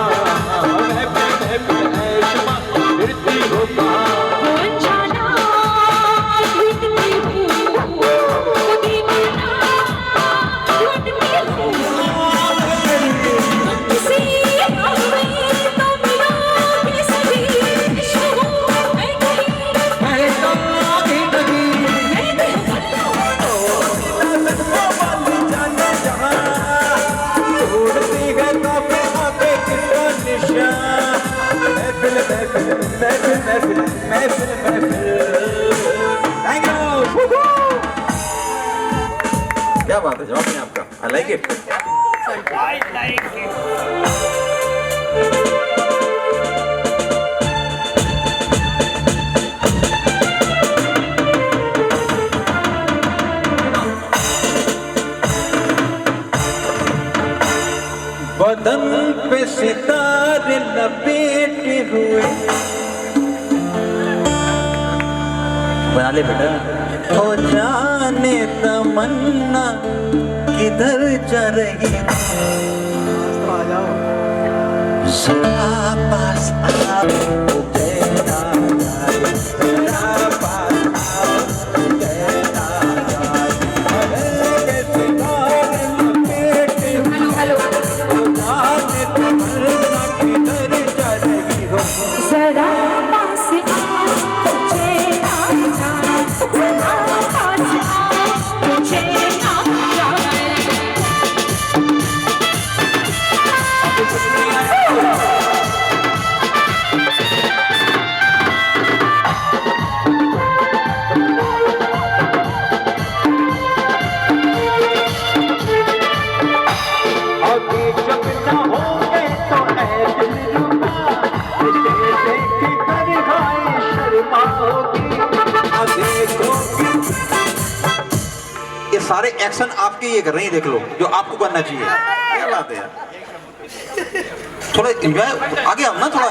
महफिल महफिल है शमा फिरती हो कहाँ। क्या बात है, जवाब नहीं आपका। I like it. बदन पे सितारे लपेटे हुए, बना ले बेटा। हो जाने तमन्ना किधर जा रही है, जरा पास आओ तेरा जाए, जरा पास आओ तेरा जाए। बदन पे सितारे लपेटे हुए, हो जाने तमन्ना किधर जा रही हो। जरा पास आओ तुझे नाम जाए, जरा पास आओ तुझे नाम जाए। आगे जब चाहोगे तो ऐ दिलरुबा, इसे देख कर हाय शर्माओगी। देखोगी ये सारे एक्शन आपके ये कर रही हैं, देख लो जो आपको करना चाहिए। क्या बात है यार, थोड़ा एंजॉय आगे आओ ना थोड़ा।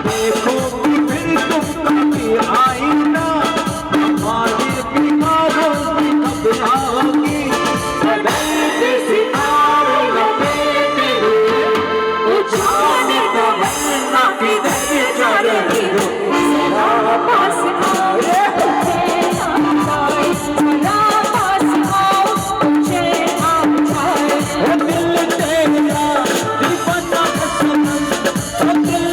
देखोगी फिर तुम कभी आईना, हमारी बीमारों की घबराओगी। बदन पे सितारे लपेटे हुए, जाने तमन्ना किधर जा रही हो। जरा पास आओ तुझे नाम जाए, जरा पास आओ तुझे नाम जाए। दिल तेरा दीवाना है सनम, दिल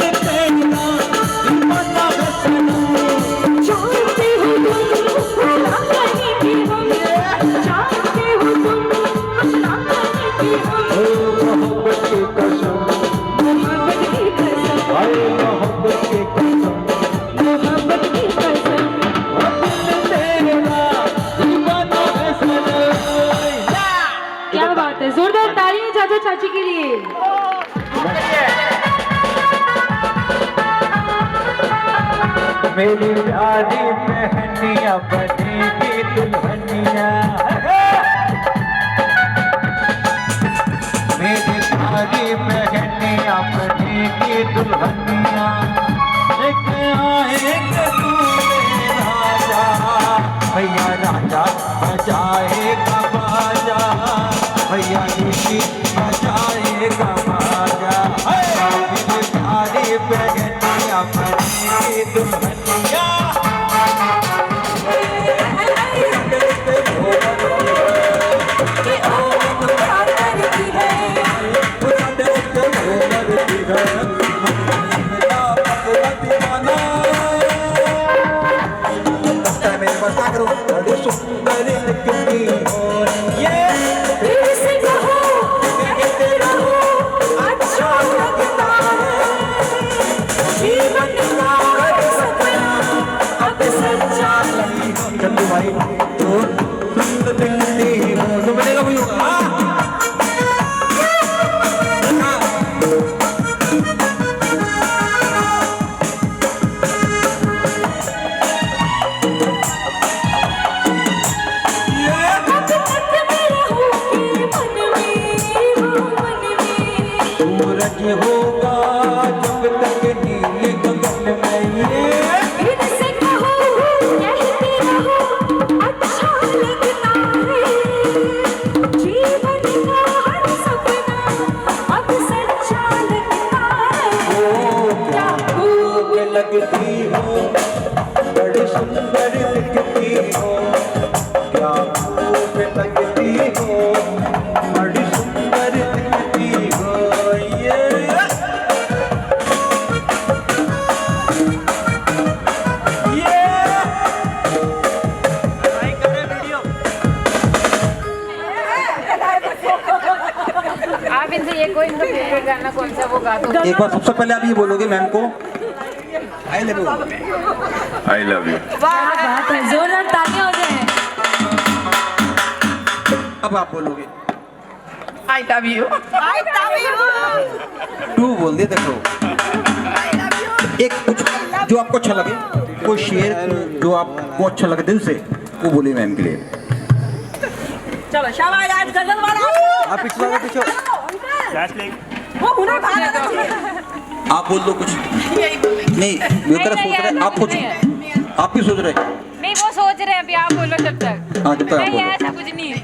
मेरी प्यारी बहनिया बनेगी दुल्हनिया, मेरी प्यारी बहनिया बनेगी दुल्हनिया, एक आएगा दूल्हे राजा, भैया राजा बजाएगा बाजा, भैया ऋषि बजाएगा बाजा, मेरी प्यारी बहनिया बनेगी दुल्हनिया। चंदू भाई तो सुंदर दिखती हो तो बनेगा भी होगा। सूरज होगा जब तक नीले गगन में ये लगती हो बड़ी सुंदर दिखती हो, क्या खूब लगती हो बड़ी सुंदर दिखती हो ये आप इनसे ये कोई इनका फेवरेट गाना कौन सा वो गा दो। एक बार सबसे पहले आप ये बोलोगे मैम को I love you, I love you. बात है, जोरदार तालियां हो जाए। अब आप बोलोगे I love you, I love you, two बोल दिए। देखो एक कुछ जो आपको अच्छा लगे, कोई शेर जो आपको अच्छा लगे दिल से वो बोलिए मैम के लिए। चलो शाबाश, आज गजल वाला आप पिछले पीछे वो हुनर भागा। आप बोल दो कुछ नहीं, ये तरह सोच रहे आप कुछ आप भी सोच रहे नहीं, वो सोच रहे हैं अभी, आप बोलो जब तक। हाँ जब तक आप नहीं बोलो ऐसा कुछ नहीं है।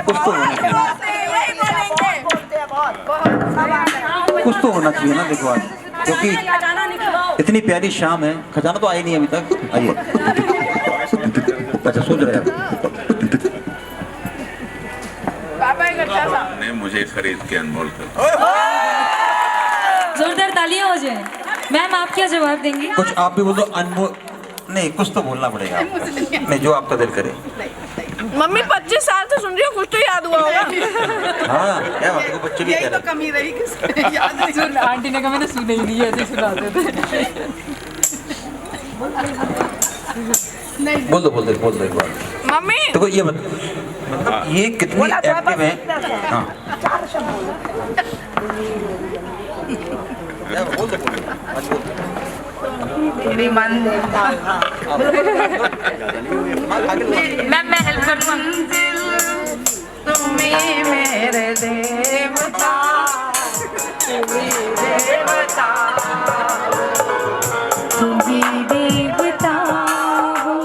कुछ तो होना चाहिए, कुछ तो होना चाहिए ना। देखो आज क्योंकि इतनी प्यारी शाम है, खजाना तो आया नहीं अभी तक। आइए अच्छा सोच रहे हैं ने मुझे खरीद के अनमोल कर। जोरदार तालियां हो जाए। मैम आप क्या जवाब देंगी? कुछ आप भी बोलो अनमोल, नहीं कुछ तो बोलना पड़ेगा आपको। नहीं जो आपका दिल करे। मम्मी 25 साल से सुन रही हो, कुछ तो याद हुआ होगा। हाँ क्या बात है, वो बच्चे भी कह यही तो रहे कमी रही किसके याद नहीं। सुन आंटी ने कहा मैंने सुने ही नहीं, ऐसे सुनाते थे। बोल दो एक बार। मम्मी देखो ये मतलब ये कितनी एक्टिव है। हाँ बोल दो मेरी मन मैं हेल्प कर दूँ। तुम्हें मेरे देवता, तुम्हें देवता, तुम्हें देवता हो,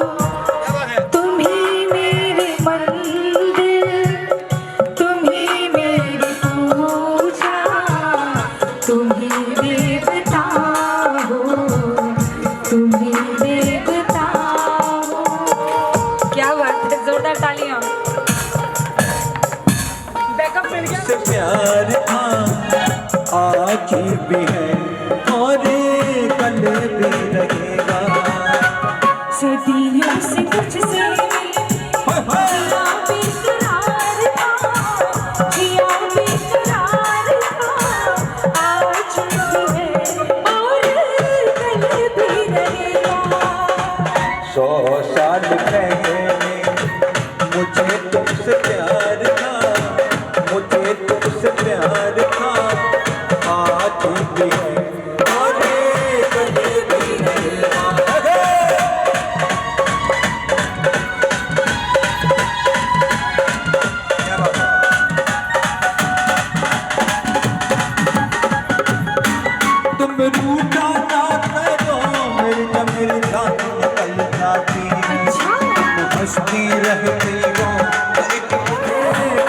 तुम्हें मेरे मंदिर, तुम्हें मेरी पूजा, तुम्हें देवता हो, तुम्हें देवता हो। क्या बात है, जोरदार तालियां। से प्यार आज भी है और कल भी रहेगा। सदियों से मुझसे जिया बेकरार था, जिया बेकरार था, आज भी है और कल भी रहेगा। 100 साल पहले मुझे तुमसे प्यार था, मुझे तुमसे प्यार था, आज भी है तुम रूठा ना करो मेरी जब मेरी जान निकल जाती तुम हंसती रहती हो एक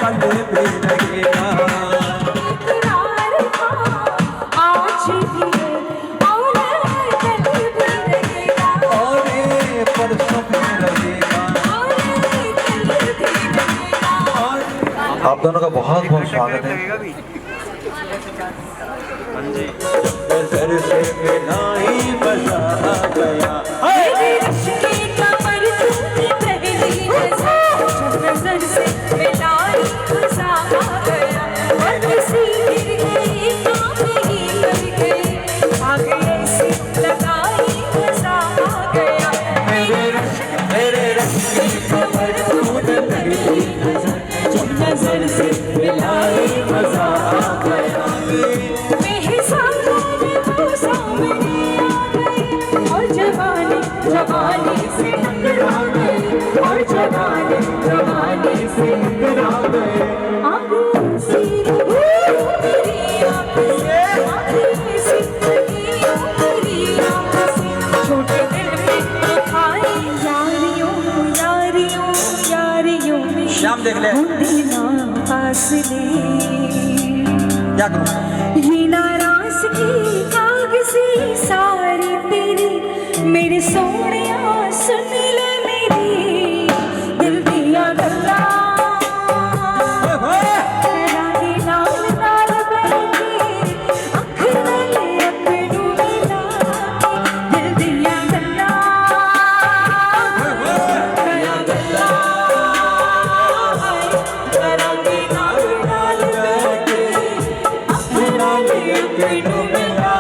पल भी लगेगा इकरार था आज भी और कल भी रहेगा और ये परसों भी लगेगा और कल भी रहेगा। आप दोनों का बहुत बहुत स्वागत है। नजर से मिलाई मजा आ गया मेरे रश्के कमर तूने पहली नजर से मिलाई मजा आ गया और किसी गिर गई काम ही कर गई आग ऐसी लगाई मजा आ गया मेरे रश्के कमर तूने पहली नजर से मिलाई मजा आ गया और जवानी से टकरा गए और जवानी से टकरा गए आगे सी तेरी आँख से तेरी आँख से छोटे दिल में खाई यारियों में श्याम देख ले फासले क्या करूं ये नाराज़गी कागज़ी सारी तेरी मेरे सोनिया सुन ले मेरी दिल दिया गल्ला रानी नाल नाल बैठी अख नाले अपनू मिला दिल दिया गल्ला करा गल्ला रानी नाल नाल बैठी अख नाले अपनू मिला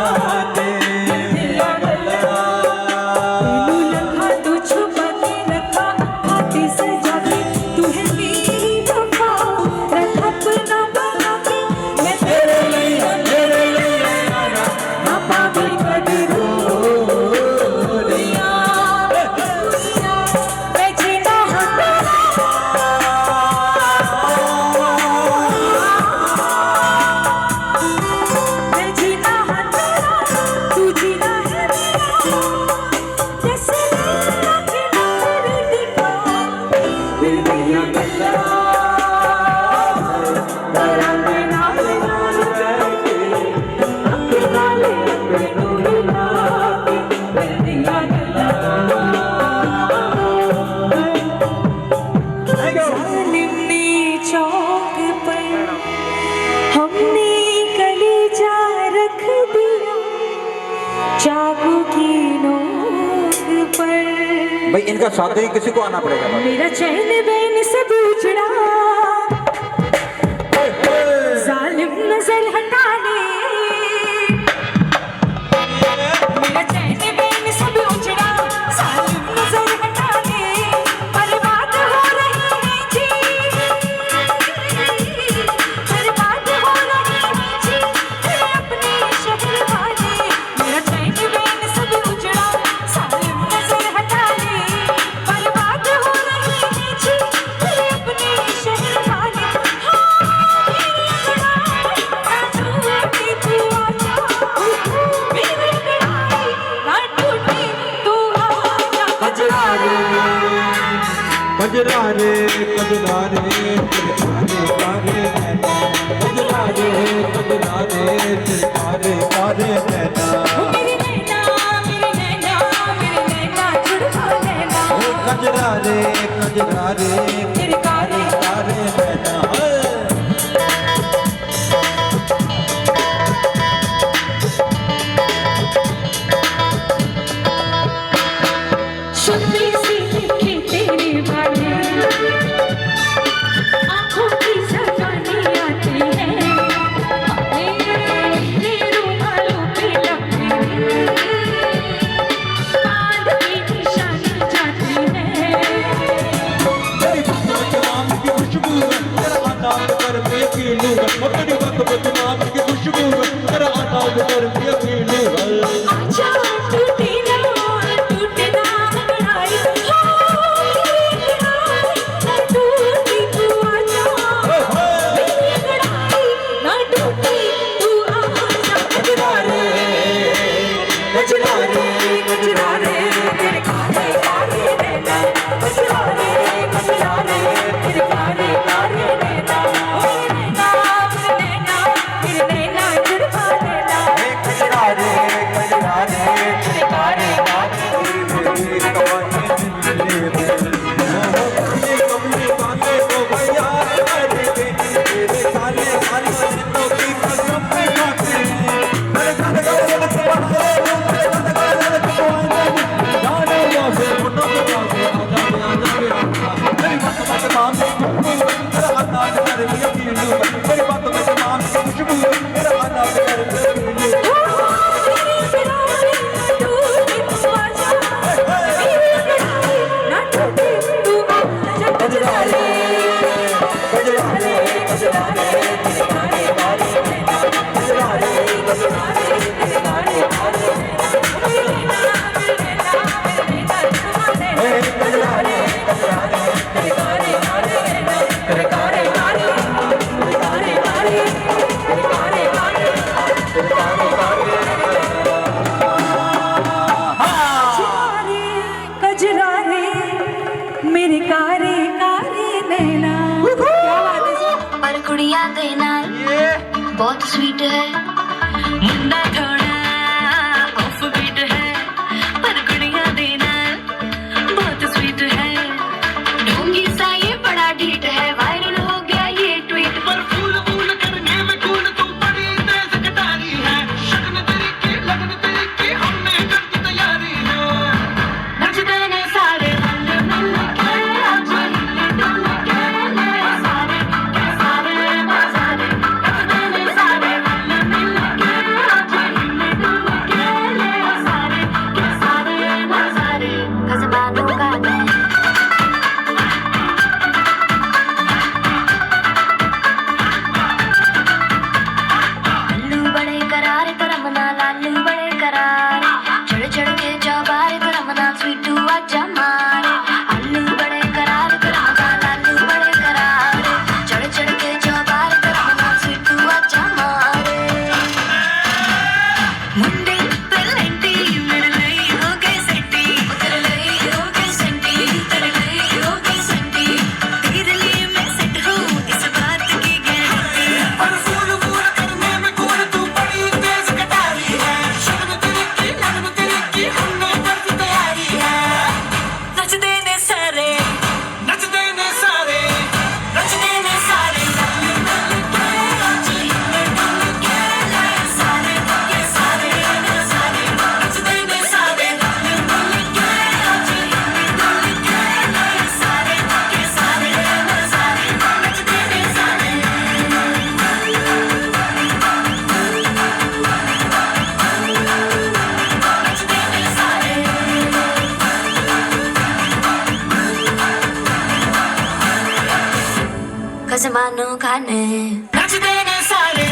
चौक पर हमने कलेजा रख दिया चाकू की नोक पर भाई इनका साथ ही किसी को आना पड़ेगा भाई। मेरा चैन बैन सब उजड़ा जालिम नजर हटा ले मेरा चैन बैन सब उजड़ा जालिम नजर हटा ले बर्बाद हो रही है जी बर्बाद हो रही है जी अपने शहर वाले मेरा चैन बैन सब उजड़ा जालिम नजर हटा ले बर्बाद हो रही है जी अपने शहर वाले कजरा रे कजरा रे कारे कजरा रे कजरा रे कारे कारे मेरे नैना छुड़वा लेना कजरा रे तेरे कारे कारे नैना सुनती सी लिखे तेरे बारे आँखों की सजानी आती है मेरे रुमालों पे लपटे बांध के निशानी जाती है कजरा रे तेरे कारे कारे नैना कजरा रे तेरे कारे कारे नैना ओ नैना तेरे नैना चुरा लेना कजरा रे तेरे कारे कारे मेरे कारे कारे नैना क्या बात है पर कुड़िया दे नाल बहुत स्वीट है मुंडा थोड़ा ऑफ बीट है पर कुड़िया दे नाल बहुत स्वीट है ढोंगी सा ये बड़ा ढीठ है वायरल हो गया ये ट्वीट पर फूल फूल करने में कूल तू बड़ी तेज कटारी है शगन तेरी की हमने कर दी तैयारी है नच देने सारे कसमानो खाने नच देने सारे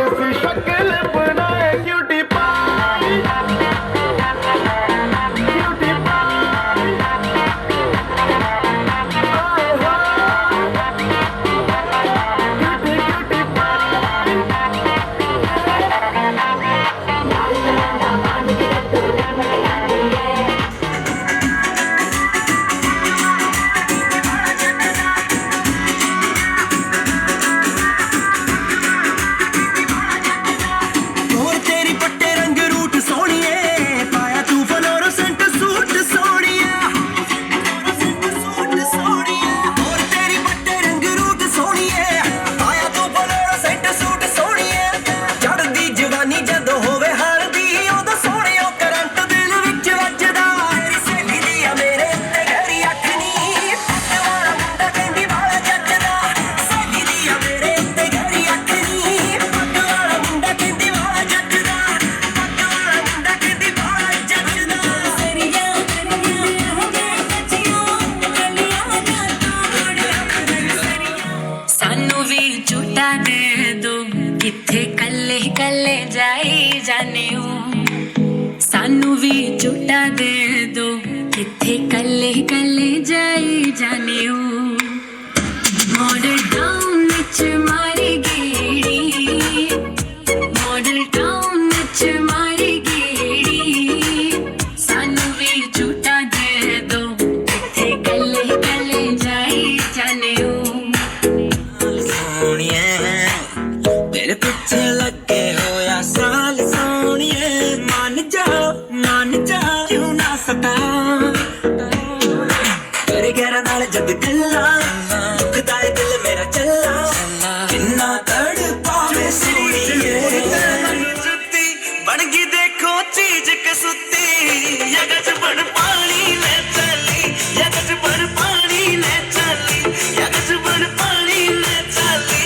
ऐसी शक्ल बनाए क्यूटी पाई क्यूटी पाई आए हाय क्यूटी क्यूटी पाई और तेरी पट्टे रंग रूट सोनिए पाया तू फ्लोरोसेंट सूट सोनिया और तेरी पट्टे रंग रूट सोनिए पाया तू फ्लोरोसेंट सूट सोनिए चढ़दी जवानी जदों होवे हारदी उदों सोहणियों करंट दिल विच वजदा मेरी सहेली दी आ मेरे उत्ते गहरी अख नी पट्ट वाला मुंडा कहंदी वाला जੱਜਦਾ सहेली दी आ मेरे उत्ते गहरी अख नी पट्ट वाला मुंडा कहंदी वाला जੱਜਦਾ पट्ट वाला मुंडा कहंदी वाला जੱਜਦਾ सरिया हो गए कचियों गलियां ना तोड़िया सरिया सानू भी झूठा दे दो किथे कल्ले कल्ले जाई जाने हो सानू भी झूठा दे दो किथे कल्ले कल्ले जाई जाने हो मॉडल टाउन विच मारी गेड़ी मॉडल टाउन विच मारी गेड़ी सानू भी झूठा दे दो किथे कल्ले कल्ले जाई जाने हो सोनिए तेरे पीछे लगे होया साल सोनिए मान जा क्यों ना सता तेरे गहरा नाल जद गल्ला दुखदा है दिल मेरा चला किन्ना तड़पावे सोनिए जुत्ती बन गई देखो चीज कसूती यगच बन पानी ले चली यगच बन पानी ले चली यगच बन पानी ले चली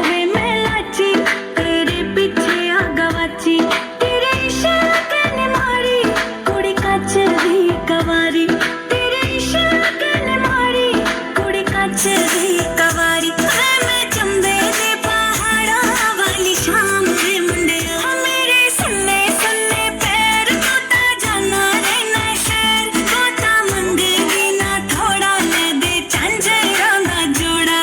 वे मैं लाची तेरे पीछे आ गवाची तेरे इशाक ने मारी कुड़ी कच दी कवारी तेरे इशाक ने मारी कुड़ी कच दी कवारी मैं चंबे दे पहाड़ा वाली शाम दे मुंडिया मेरे सन्ने सन्ने पैर तो ता जाना रहना शहर तो ता मंगेगी ना थोड़ा ले दे झंझरा ना जोड़ा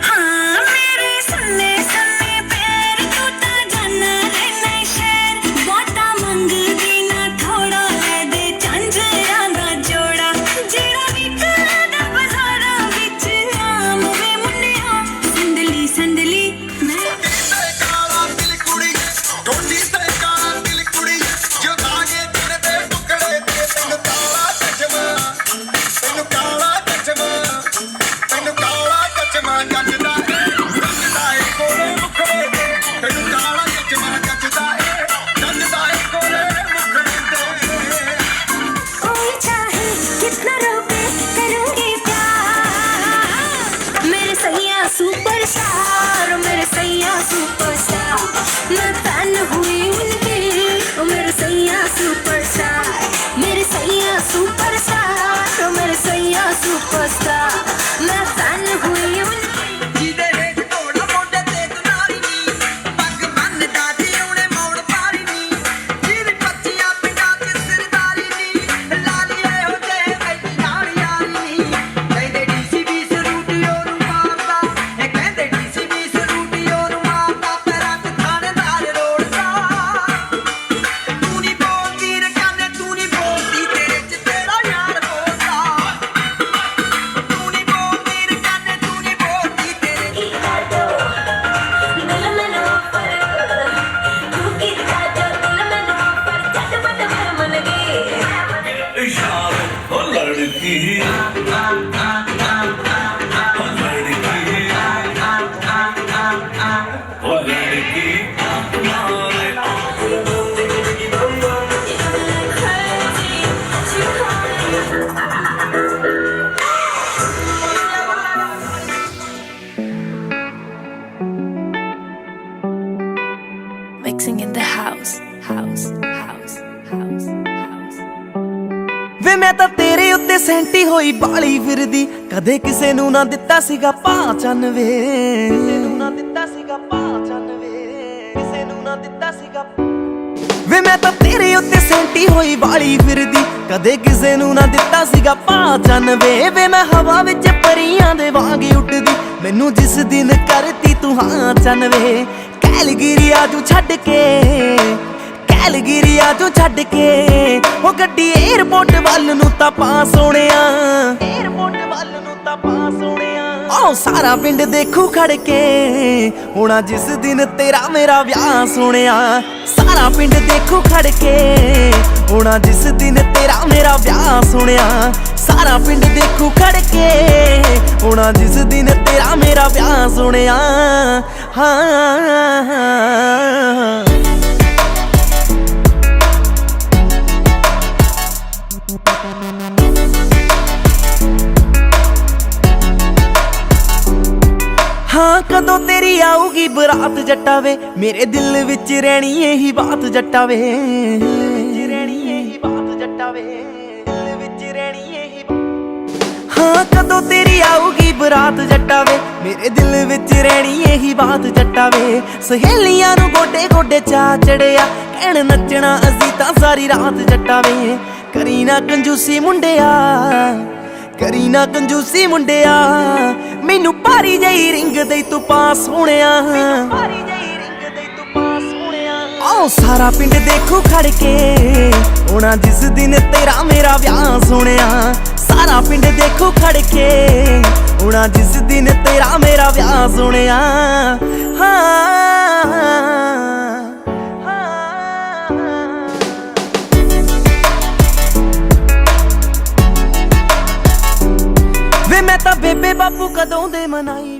हाँ मेरे सन्ने सन्ने पैर तो ता जाना रहना शहर बहुता मंगेगी ना थोड़ा ले दे झंझरा ना जोड़ा जेड़ा भी कदा बाजारा विच नाम वे मुंडिया संदली संदली मैं काला दिल कुड़ी ढोली ते काला दिल कुड़ी जो दागे दिल दे टुकड़े ते तैनू काला चचमा जੱਜਦਾ ਏ ਕੋਲੇ ਮੁਖੜੇ ਤੇ ਤੈਨੂੰ ਕਾਲਾ ਚਚਮਾ ਜੱਜਦਾ ਏ ਕੋਲੇ ਮੁਖੜੇ ਤੇ कोई चाहे कितना रोके करूंगी प्यार मेरे सैया सुपरस्टार मेरे सैया सुपरस्टार मैं फैन हुई उनकी मेरे सैया सुपरस्टार मेरे सैया सुपरस्टार मेरे सैया सुपरस्टार मैं फैन हुई उनकी ਜਿਹਦੇ ਹੇਠ ਘੋੜਾ ਮੋਢੇ ਤੇ ਦੁਨਾਰੀ ਨੀ ਪੱਗ ਬੰਨਦਾ ਜੀ ਉਹਨੇ ਮੋੜ ਪਾਰੀ ਨੀ ਜਿਹਦੀ ਪੱਚੀਆਂ ਪਿੰਡਾਂ 'ਚ ਸਰਦਾਰੀ ਨੀ ਲਾਲੀਏ ਹੋ ਜੇ ਬੈਠੀ ਨਾਲ ਯਾਰੀ ਨੀ ਕਹਿੰਦੇ ਡੀਸੀਬੀ ਸਰੂਟੀ ਉਹਨੂੰ ਮਾਰਦਾ ਇਹ ਕਹਿੰਦੇ ਡੀਸੀਬੀ ਸਰੂਟੀ ਉਹਨੂੰ ਮਾਰਦਾ ਪੈਰਾਂ 'ਚ ਥਾਣੇਦਾਰ ਰੋੜਦਾ ਤੂੰ ਨੀ ਬੋਲਦੀ ਰਕਾਨੇ ਤੂੰ ਨੀ ਬੋਲਦੀ ਤੇਰੇ 'ਚ ਤੇਰਾ ਯਾਰ ਬੋਲਦਾ ਤੂੰ ਨੀ ਬੋਲਦੀ ਰਕਾਨੇ ਤੂੰ ਨੀ ਬੋਲਦੀ ਤੇਰੇ 'ਚ दिल में ना पर तू कितना जो दिल में ना पर झटपट भर मन गए इशारे हो लड़की ओ लड़की तुम्हारे Mixing in the house. ਵੇ ਮੈਂ ਤਾਂ ਤੇਰੇ ਉੱਤੇ ਸੈਂਟੀ ਹੋਈ ਬਾਲੀ ਫਿਰਦੀ ਕਦੇ ਕਿਸੇ ਨੂੰ ਨਾ ਦਿੱਤਾ ਸੀਗਾ 95 ਸੀਗਾ ਪਾ ਚੰਨ ਵੇ ਕਿਸੇ ਨੂੰ ਨਾ ਦਿੱਤਾ ਸੀਗਾ ਵੇ ਮੈਂ ਤਾਂ ਤੇਰੇ ਉੱਤੇ ਸੈਂਟੀ ਹੋਈ ਵਾਲੀ ਫਿਰਦੀ ਕਦੇ ਕਿਸੇ ਨੂੰ ਨਾ ਦਿੱਤਾ ਸੀਗਾ ਪਾ ਚੰਨ ਵੇ ਮੈਂ ਹਵਾ ਵਿੱਚ ਪਰੀਆਂ ਦੇ ਵਾਂਗ ਉੱਡਦੀ ਮੈਨੂੰ ਜਿਸ ਦਿਨ ਕਰਤੀ ਤੂੰ ਹਾਂ ਚੰਨ ਵੇ ਕੈਲਗਰੀ ਆਜੂ ਛੱਡ ਕੇ ਕੈਲਗਰੀ ਆਜੂ ਛੱਡ ਕੇ ਉਹ ਗੱਡੀ 에ਅਰਪੋਰਟ ਵੱਲ ਨੂੰ ਤਾਂ ਪਾ ਸੋਹਣਿਆ 에ਅਰਪੋਰਟ ਵੱਲ ਨੂੰ ਤਾਂ ਪਾ ਸੋਹਣਿਆ ਆਹ ਸਾਰਾ ਪਿੰਡ ਦੇਖੂ ਖੜ ਕੇ ਹੋਣਾ ਜਿਸ ਦਿਨ ਤੇਰਾ ਮੇਰਾ ਵਿਆਹ ਸੋਹਣਿਆ ਸਾਰਾ ਪਿੰਡ ਦੇਖੂ ਖੜ ਕੇ ਹੋਣਾ ਜਿਸ ਦਿਨ ਤੇਰਾ ਮੇਰਾ ਵਿਆਹ ਸੋਹਣਿਆ ਸਾਰਾ ਪਿੰਡ ਦੇਖੂ ਖੜ ਕੇ ਹੋਣਾ ਜਿਸ ਦਿਨ ਤੇਰਾ ਮੇਰਾ ਵਿਆਹ ਸੋਹਣਿਆ ਹਾਂ ਹਾਂ ਕਦੋਂ ਤੇਰੀ ਆਊਗੀ ਬਰਾਤ ਜੱਟਾ ਵੇ ਮੇਰੇ ਦਿਲ ਵਿੱਚ ਰਹਿਣੀ ਇਹੀ ਬਾਤ ਜੱਟਾ ਵੇ ਰਹਿਣੀ ਇਹੀ ਬਾਤ ਜੱਟਾ ਵੇ ਦਿਲ ਵਿੱਚ ਰਹਿਣੀ ਇਹੀ ਹਾਂ ਕਦੋਂ ਤੇਰੀ ਆਊਗੀ ਬਰਾਤ ਜੱਟਾ ਵੇ ਮੇਰੇ ਦਿਲ ਵਿੱਚ ਰਹਿਣੀ ਇਹੀ ਬਾਤ ਜੱਟਾ ਵੇ ਸਹੇਲੀਆਂ ਨੂੰ ਗੋਡੇ ਗੋਡੇ ਚਾ ਚੜਿਆ ਕਹਿਣ ਨੱਚਣਾ ਅਸੀਂ ਤਾਂ ਸਾਰੀ ਰਾਤ ਜੱਟਾ ਵੇ ਕਰੀ ਨਾ ਕੰਜੂਸੀ ਮੁੰਡਿਆ ਕਰੀ ਨਾ ਕੰਜੂਸੀ ਮੁੰਡਿਆ ਮੈਨੂੰ ਭਾਰੀ ਜਈ ਰਿੰਗ ਦੇ ਤੂੰ ਪਾ ਸੋਹਣਿਆ ਭਾਰੀ ਜਈ ਰਿੰਗ ਦੇ ਤੂੰ ਪਾ ਸੋਹਣਿਆ ਆਹ ਸਾਰਾ ਪਿੰਡ ਦੇਖੂ ਖੜ ਕੇ ਹੋਣਾ ਜਿਸ ਦਿਨ ਤੇਰਾ ਮੇਰਾ ਵਿਆਹ ਸੋਹਣਿਆ ਸਾਰਾ ਪਿੰਡ ਦੇਖੂ ਖੜ ਕੇ ਹੋਣਾ ਜਿਸ ਦਿਨ ਤੇਰਾ ਮੇਰਾ ਵਿਆਹ ਸੋਹਣਿਆ ਵੇ ਮੈਂ ਤਾਂ ਬੇਬੇ ਬਾਪੂ ਕਦੋਂ ਦੇ ਮਨਾਈ